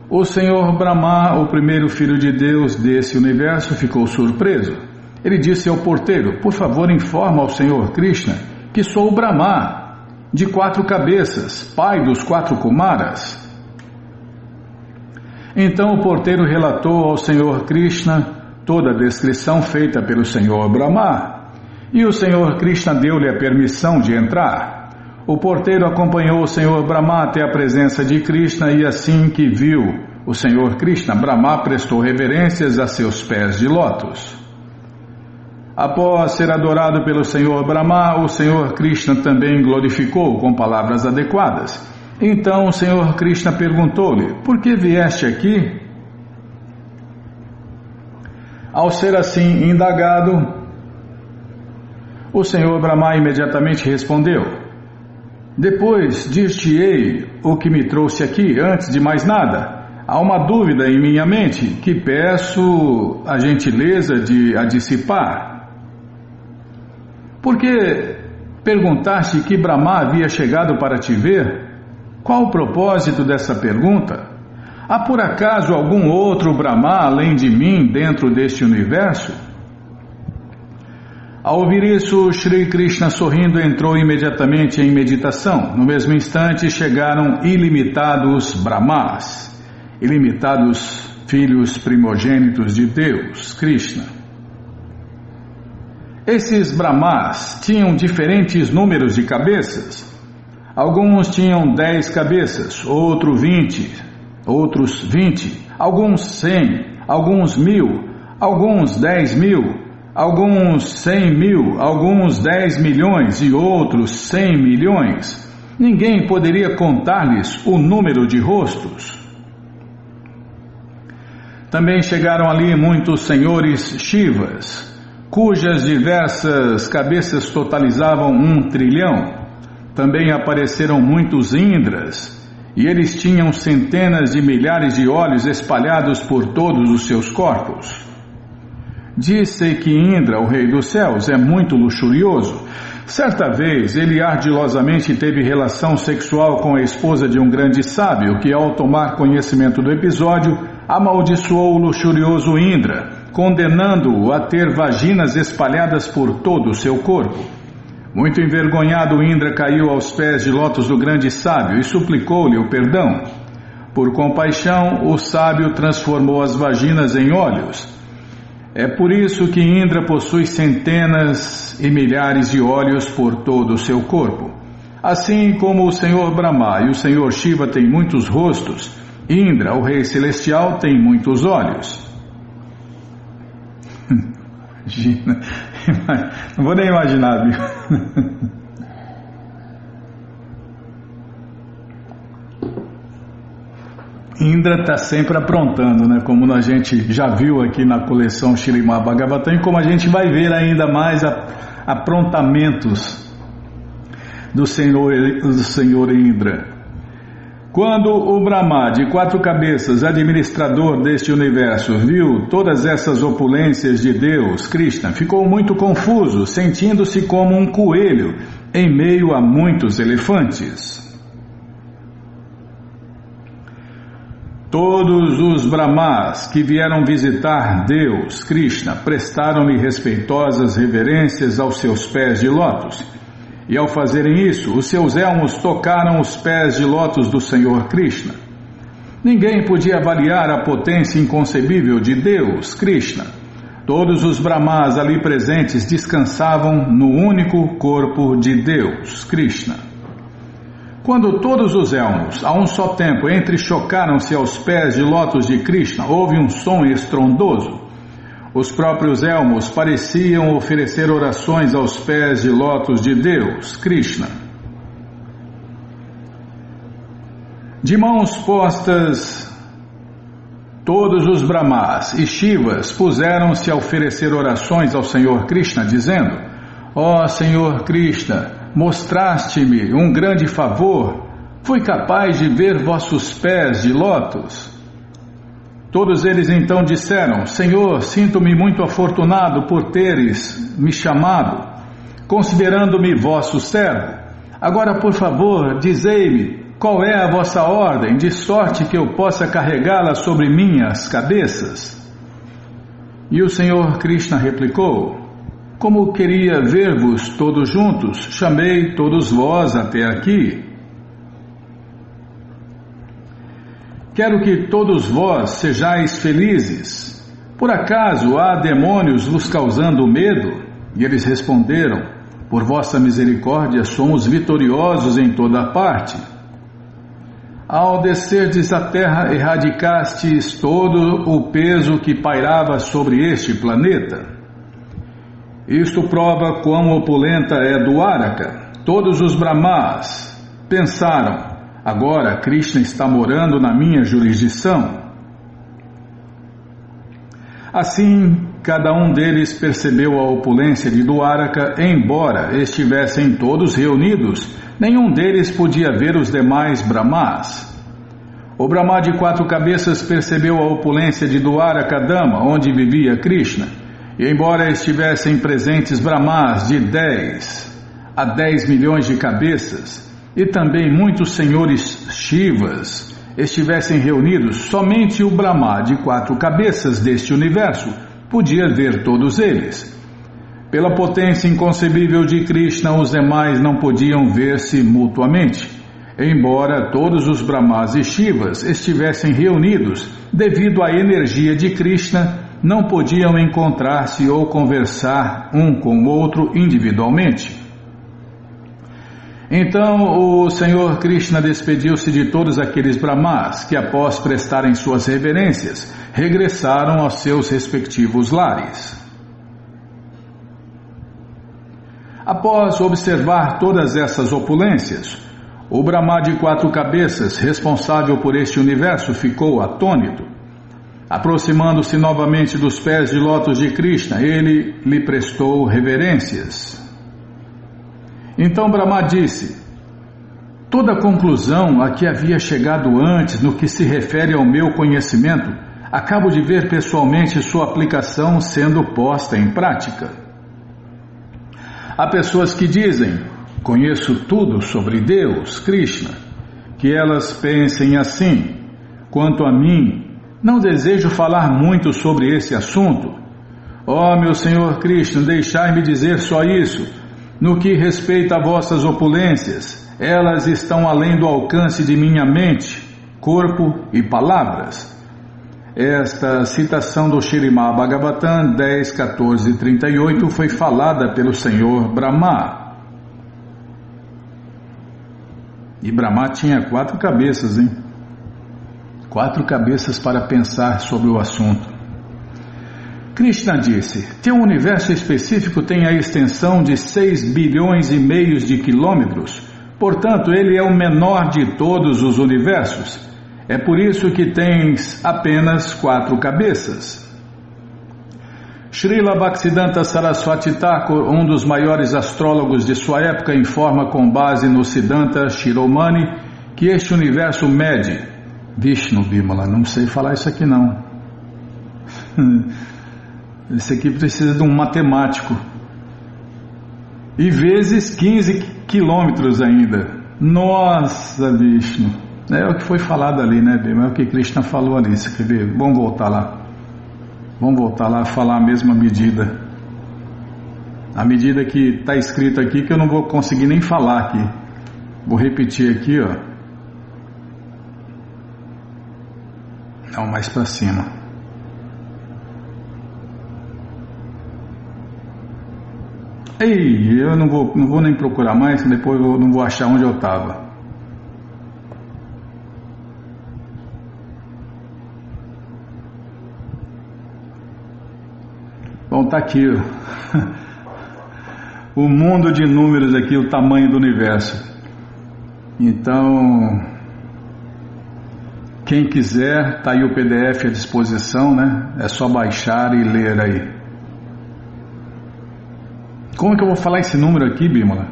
o Senhor Brahma, o primeiro filho de Deus desse universo, ficou surpreso. Ele disse ao porteiro: "Por favor, informa ao Senhor Krishna que sou o Brahma, de 4 cabeças, pai dos 4 Kumaras." Então o porteiro relatou ao Senhor Krishna toda a descrição feita pelo Senhor Brahma, e o Senhor Krishna deu-lhe a permissão de entrar. O porteiro acompanhou o Senhor Brahma até a presença de Krishna e assim que viu o Senhor Krishna, Brahma prestou reverências a seus pés de lótus. Após ser adorado pelo Senhor Brahma, o Senhor Krishna também glorificou com palavras adequadas. Então o Senhor Krishna perguntou-lhe: por que vieste aqui? Ao ser assim indagado, o Senhor Brahma imediatamente respondeu: depois dir-te-ei o que me trouxe aqui. Antes de mais nada, há uma dúvida em minha mente que peço a gentileza de a dissipar. Por que perguntaste que Brahma havia chegado para te ver? Qual o propósito dessa pergunta? Há por acaso algum outro Brahma além de mim dentro deste universo? Ao ouvir isso, Shri Krishna sorrindo entrou imediatamente em meditação. No mesmo instante chegaram ilimitados Brahmas, ilimitados filhos primogênitos de Deus, Krishna. Esses Brahmas tinham diferentes números de cabeças. Alguns tinham 10 cabeças, outros 20, alguns 100, alguns 1.000, alguns 10.000, alguns 100.000, alguns 10 milhões e outros 100 milhões. Ninguém poderia contar-lhes o número de rostos. Também chegaram ali muitos senhores Shivas, cujas diversas cabeças totalizavam 1 trilhão. Também apareceram muitos Indras, e eles tinham centenas de milhares de olhos espalhados por todos os seus corpos. Diz-se que Indra, o rei dos céus, é muito luxurioso. Certa vez, ele ardilosamente teve relação sexual com a esposa de um grande sábio, que ao tomar conhecimento do episódio, amaldiçoou o luxurioso Indra, condenando-o a ter vaginas espalhadas por todo o seu corpo. Muito envergonhado, Indra caiu aos pés de lótus do grande sábio e suplicou-lhe o perdão. Por compaixão, o sábio transformou as vaginas em olhos. É por isso que Indra possui centenas e milhares de olhos por todo o seu corpo. Assim como o Senhor Brahma e o Senhor Shiva têm muitos rostos, Indra, o rei celestial, tem muitos olhos. Imagina, não vou nem imaginar, viu? Indra está sempre aprontando, né? Como a gente já viu aqui na coleção Śrīmad Bhagavatam, e como a gente vai ver ainda mais aprontamentos do Senhor Indra. Quando o Brahma, de 4 cabeças, administrador deste universo, viu todas essas opulências de Deus, Krishna, ficou muito confuso, sentindo-se como um coelho em meio a muitos elefantes. Todos os Brahmas que vieram visitar Deus, Krishna, prestaram-lhe respeitosas reverências aos seus pés de lótus. E ao fazerem isso, os seus elmos tocaram os pés de lótus do Senhor Krishna. Ninguém podia avaliar a potência inconcebível de Deus, Krishna. Todos os Brahmas ali presentes descansavam no único corpo de Deus, Krishna. Quando todos os elmos, a um só tempo, entrechocaram-se aos pés de lótus de Krishna, houve um som estrondoso. Os próprios elmos pareciam oferecer orações aos pés de lótus de Deus, Krishna. De mãos postas, todos os Brahmas e Shivas puseram-se a oferecer orações ao Senhor Krishna, dizendo: ó Senhor Krishna, mostraste-me um grande favor, fui capaz de ver vossos pés de lótus. Todos eles então disseram: Senhor, sinto-me muito afortunado por teres me chamado, considerando-me vosso servo. Agora, por favor, dizei-me qual é a vossa ordem, de sorte que eu possa carregá-la sobre minhas cabeças. E o Senhor Krishna replicou: como queria ver-vos todos juntos, chamei todos vós até aqui. Quero que todos vós sejais felizes. Por acaso há demônios vos causando medo? E eles responderam: por vossa misericórdia somos vitoriosos em toda parte. Ao descerdes à terra, erradicastes todo o peso que pairava sobre este planeta. Isto prova quão opulenta é Dwaraka. Todos os Brahmas pensaram: agora Krishna está morando na minha jurisdição. Assim, cada um deles percebeu a opulência de Dwaraka, embora estivessem todos reunidos, nenhum deles podia ver os demais Brahmas. O Brahma de 4 cabeças percebeu a opulência de Dwaraka Dama, onde vivia Krishna, e embora estivessem presentes Brahmas de 10 a 10 milhões de cabeças, e também muitos senhores Shivas estivessem reunidos, somente o Brahma de 4 cabeças deste universo podia ver todos eles. Pela potência inconcebível de Krishna, os demais não podiam ver-se mutuamente. Embora todos os Brahmas e Shivas estivessem reunidos, devido à energia de Krishna, não podiam encontrar-se ou conversar um com o outro individualmente. Então o Senhor Krishna despediu-se de todos aqueles Brahmas que, após prestarem suas reverências, regressaram aos seus respectivos lares. Após observar todas essas opulências, o Brahma de 4 cabeças, responsável por este universo, ficou atônito. Aproximando-se novamente dos pés de lótus de Krishna, ele lhe prestou reverências. Então Brahma disse: toda a conclusão a que havia chegado antes no que se refere ao meu conhecimento, acabo de ver pessoalmente sua aplicação sendo posta em prática. Há pessoas que dizem: conheço tudo sobre Deus, Krishna. Que elas pensem assim. Quanto a mim, não desejo falar muito sobre esse assunto. Ó meu Senhor Krishna, deixai-me dizer só isso. No que respeita a vossas opulências, elas estão além do alcance de minha mente, corpo e palavras. Esta citação do Śrīmad Bhagavatam 10, 14 e 38 foi falada pelo Senhor Brahma. E Brahma tinha 4 cabeças, hein? 4 cabeças para pensar sobre o assunto. Krishna disse: teu universo específico tem a extensão de 6 bilhões e meio de quilômetros, portanto ele é o menor de todos os universos. É por isso que tens apenas 4 cabeças. Srila Bhaktisiddhanta Saraswati Thakur, um dos maiores astrólogos de sua época, informa com base no Siddhanta Shiromani que este universo mede. Vishnu Bimala, não sei falar isso aqui não. Esse aqui precisa de um matemático. E vezes 15 quilômetros ainda. Nossa, Vishnu. É o que foi falado ali, né, Bimala? É o que Krishna falou ali. Você quer ver? Vamos voltar lá. Vamos voltar lá a falar a mesma medida. A medida que está escrito aqui, que eu não vou conseguir nem falar aqui. Vou repetir aqui, ó. Não, mais para cima. Ei, eu não vou nem procurar mais, depois eu não vou achar onde eu estava. Bom, tá aqui o mundo de números aqui, o tamanho do universo. Então, quem quiser, tá aí o PDF à disposição, né? É só baixar e ler aí. Como é que eu vou falar esse número aqui, Bimala?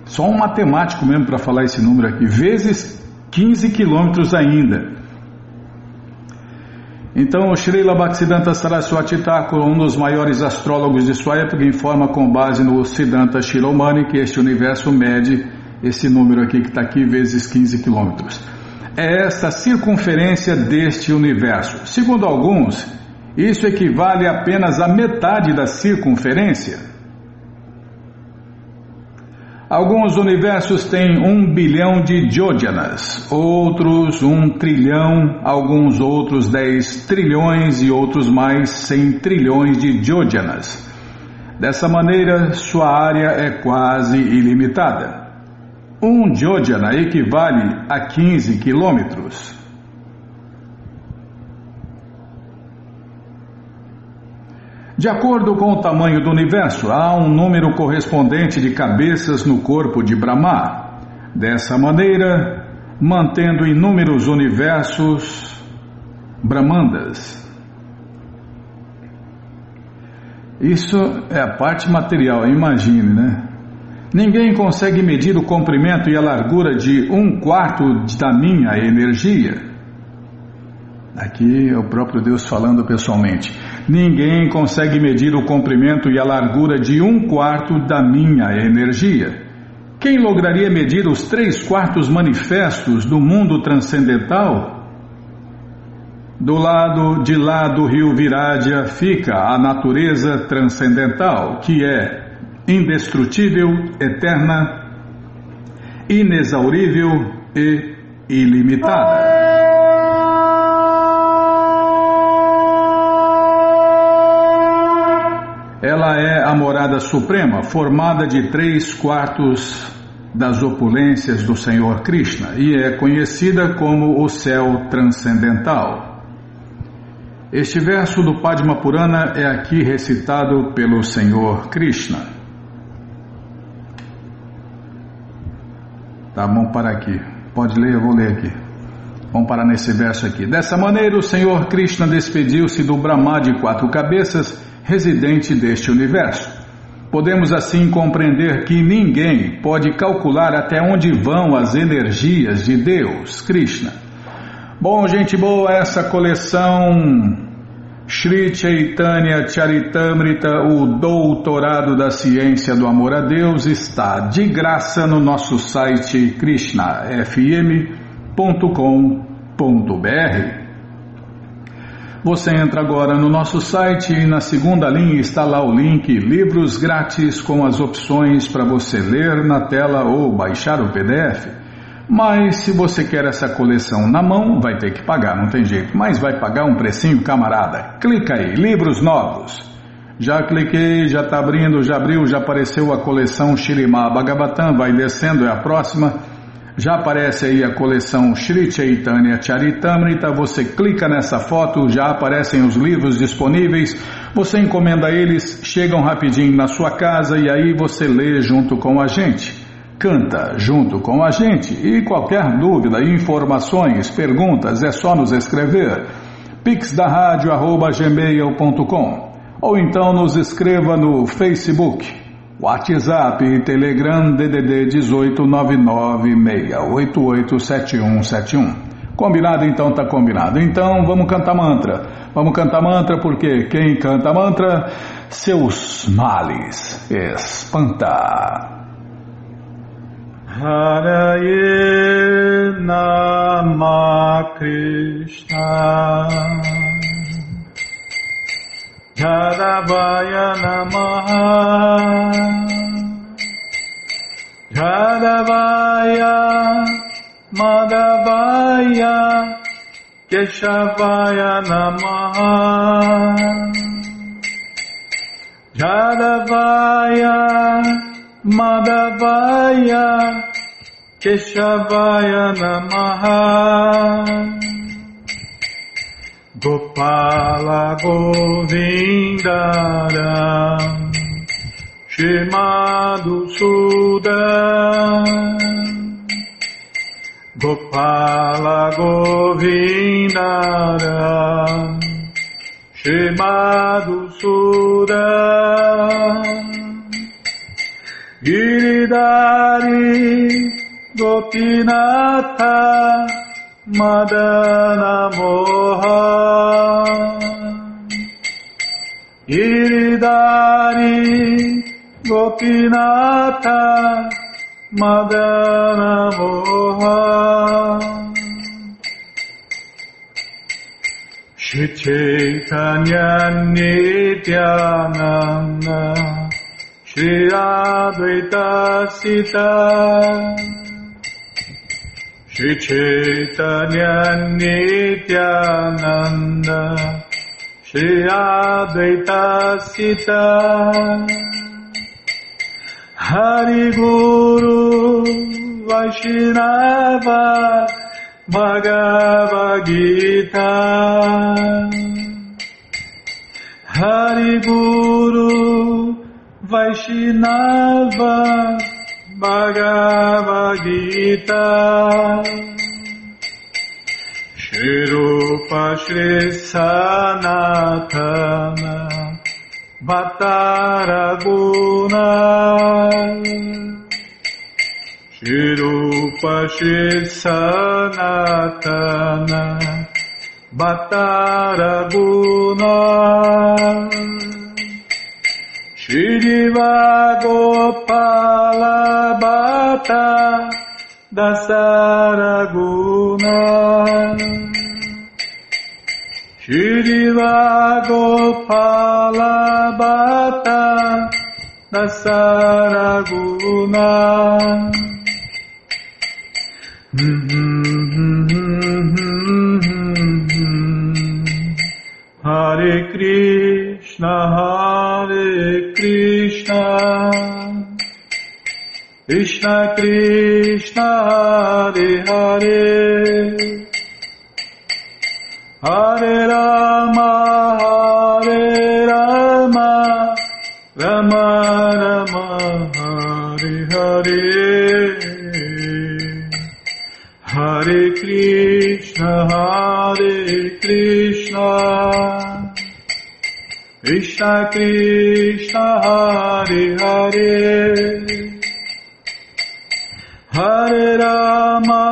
Só um matemático mesmo para falar esse número aqui. Vezes 15 quilômetros ainda. Então, o Srila Bhaktisiddhanta Saraswati Thakur, um dos maiores astrólogos de sua época, informa com base no Siddhanta Shiromani que este universo mede esse número aqui que está aqui, vezes 15 quilômetros. É esta a circunferência deste universo. Segundo alguns, isso equivale a apenas a metade da circunferência. Alguns universos têm 1 bilhão de yojanas, outros 1 trilhão, alguns outros 10 trilhões e outros mais 100 trilhões de yojanas. Dessa maneira, sua área é quase ilimitada. 1 yojana equivale a 15 quilômetros. De acordo com o tamanho do universo, há um número correspondente de cabeças no corpo de Brahma. Dessa maneira, mantendo inúmeros universos Brahmandas. Isso é a parte material, imagine, né? Ninguém consegue medir o comprimento e a largura de 1/4 da minha energia. Aqui é o próprio Deus falando pessoalmente. Ninguém consegue medir o comprimento e a largura de 1/4 da minha energia. Quem lograria medir os 3/4 manifestos do mundo transcendental? Do lado de lá do rio Virádia fica a natureza transcendental, que é indestrutível, eterna, inexaurível e ilimitada. Ela é a morada suprema, formada de 3/4 das opulências do Senhor Krishna, e é conhecida como o céu transcendental. Este verso do Padma Purana é aqui recitado pelo Senhor Krishna. Tá, vamos parar aqui. Pode ler, eu vou ler aqui. Vamos parar nesse verso aqui. Dessa maneira, o Senhor Krishna despediu-se do Brahma de 4 cabeças, residente deste universo. Podemos assim compreender que ninguém pode calcular até onde vão as energias de Deus, Krishna. Bom, gente boa, essa coleção Shri Chaitanya Charitamrita, o Doutorado da Ciência do Amor a Deus, está de graça no nosso site krishnafm.com.br. Você entra agora no nosso site e na segunda linha está lá o link Livros Grátis com as opções para você ler na tela ou baixar o PDF. Mas se você quer essa coleção na mão, vai ter que pagar, não tem jeito. Mas vai pagar um precinho, camarada. Clica aí, livros novos. Já cliquei, já está abrindo, já abriu, já apareceu a coleção Śrīmad Bhagavatam, vai descendo, é a próxima. Já aparece aí a coleção Shri Chaitanya Charitamrita, você clica nessa foto, já aparecem os livros disponíveis, você encomenda eles, chegam rapidinho na sua casa e aí você lê junto com a gente, canta junto com a gente. E qualquer dúvida, informações, perguntas, é só nos escrever pixdaradio@gmail.com ou então nos escreva no Facebook, WhatsApp e Telegram DDD 18996887171. Combinado? Então tá combinado. Então vamos cantar mantra. Vamos cantar mantra porque quem canta mantra, seus males espanta. Haraye Nama Krishna Jadavaya Namaha Jadavaya Madhavaya Keshavaya Namaha Jadavaya Madhavaya Keshavaya Namaha Gopala Govindara Shrimadhusudan Gopala Govindara Shrimadhusudan Giridhari Gopinatha Madana Moha Giridhari Gopinatha Madana Moha Shri Chaitanya Nityananda Shri Advaita Sita Shri Chaitanya Nityananda Shri Advaita Sita Hari Guru Vaishnava Bhagavad Gita Hari Guru Vaishnava Bhagavad Gita Shri Rupa Shri Sanatana Bhattaraguna Shri Rupa Shri Sanatana Bhattaraguna Shri Diva Gopala Bhatta Dasaraguna Shri Diva Gopala Bhatta Dasaraguna Hare Krishna, Hare Krishna, Krishna Krishna, Hare Hare, Hare Rama, Hare Rama, Rama Rama, Hare Hare, Hare Krishna, Hare Krishna, Krishna Krishna, Hare Hare, Hare Rama,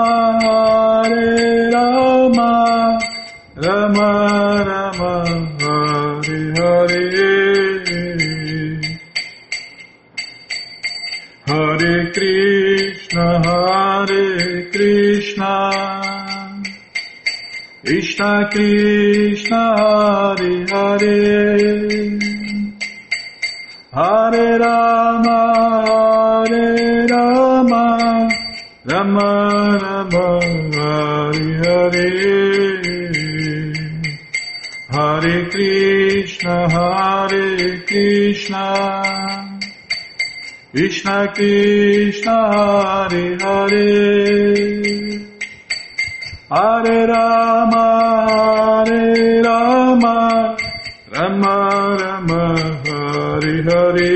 Hare Rama, Rama Rama, Hare Hare, Hare Krishna, Hare Krishna, Krishna Krishna, Hare Hare, Hare Rama, Hare Rama, Rama Rama, Hare Hare, Hare Krishna, Hare Krishna, Krishna Krishna, Hare Hare, Hare Rama, Hare Rama, Rama Rama, Hare Hare.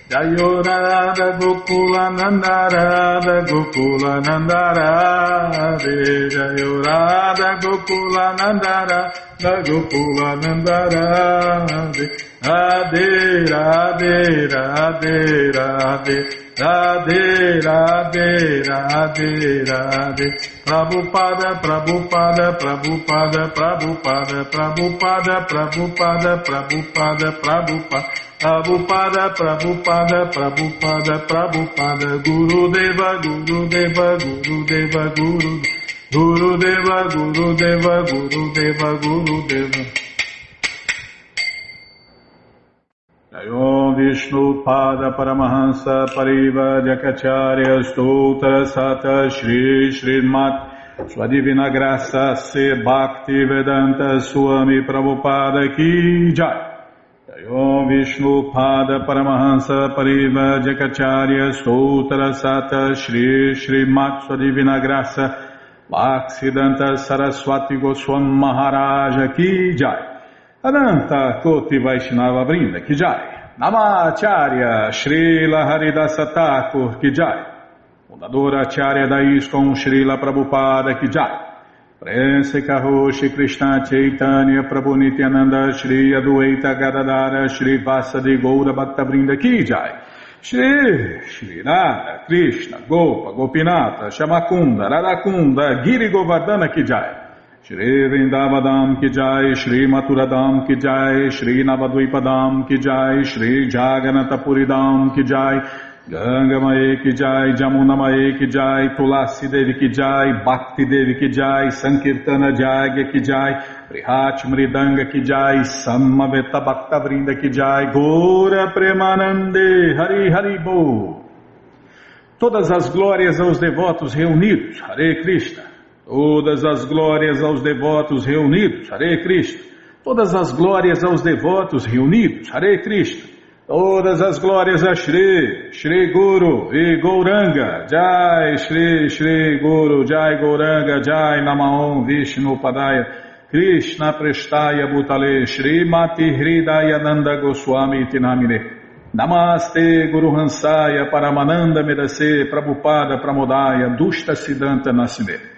Jayo Radha Gokula Nanda, Radha Gokula Nanda Radhe, Jayo Radha Gokula Nanda, Radha Gokula Nanda Radhe, Radhe Radhe Radhe Radhe, Radhe Radhe Radhe Radhe, Prabhupada Prabhupada Prabhupada Prabhupada Prabhupada Prabhupada Prabhupada Prabhupada Prabhupada Prabhupada Prabhupada Prabhupada, Gurudeva Gurudeva Gurudeva Gurudeva Gurudeva Gurudeva Gurudeva. Jayom Vishnu Pada Paramahansa Pariva Jakacharya Stoutra Sata Shri Srimat Sua Divina Graça Se Bhakti Vedanta Swami Prabhupada Ki Jai. Jayom Vishnu Pada Paramahansa Pariva Jakacharya Stoutra Sata Shri Srimat Sua Divina Graça Bhaksidanta Saraswati Goswami Maharaja Ki Jai. Ananta Koti Vaishnava Vrinda Ki Jai. Namacharya Srila Haridasa Thakur Ki Jai. Fundadora Acharya da ISKCON Srila Prabhupada Ki Jai. Prense Karoshi Krishna Chaitanya Prabhu Nityananda Shri Adwaita Gadadara Shri Vasadi Goura Bhakta Vrinda Ki Jai. Shri Radha Krishna Gopa Gopinata Shamakunda Radakunda Giri Govardhana Ki Jai. Shri Vrindavadam Ki Jai, Shri Maturadam Ki Jai, Shri Navadvipadam Ki Jai, Shri Jaganatapuridam Ki Jai, Ganga Mae Ki Jai, Jamuna Mae Ki Jai, Tulasi Devi Ki Jai, Bhakti Devi Ki Jai, Sankirtana Jagya Ki Jai, Prihat Mridanga Ki Jai, Samaveta Bhakta Vrinda Ki Jai, Gora Premanande, Hari Hari Bo. Todas as glórias aos devotos reunidos, Hare Krishna. Todas as glórias aos devotos reunidos, Hare Krishna. Todas as glórias aos devotos reunidos, Hare Krishna. Todas as glórias a Shri, Shri Guru e Gauranga, Jai Shri, Shri Guru, Jai Gauranga, Jai Namaon Vishnu Padaya, Krishna Prestaya Bhutale Shri Mati Hridayananda Goswami Tinamine Namaste Guru Hansaya Paramananda Medase Prabhupada Pramodaya Dushta Siddhanta Nasine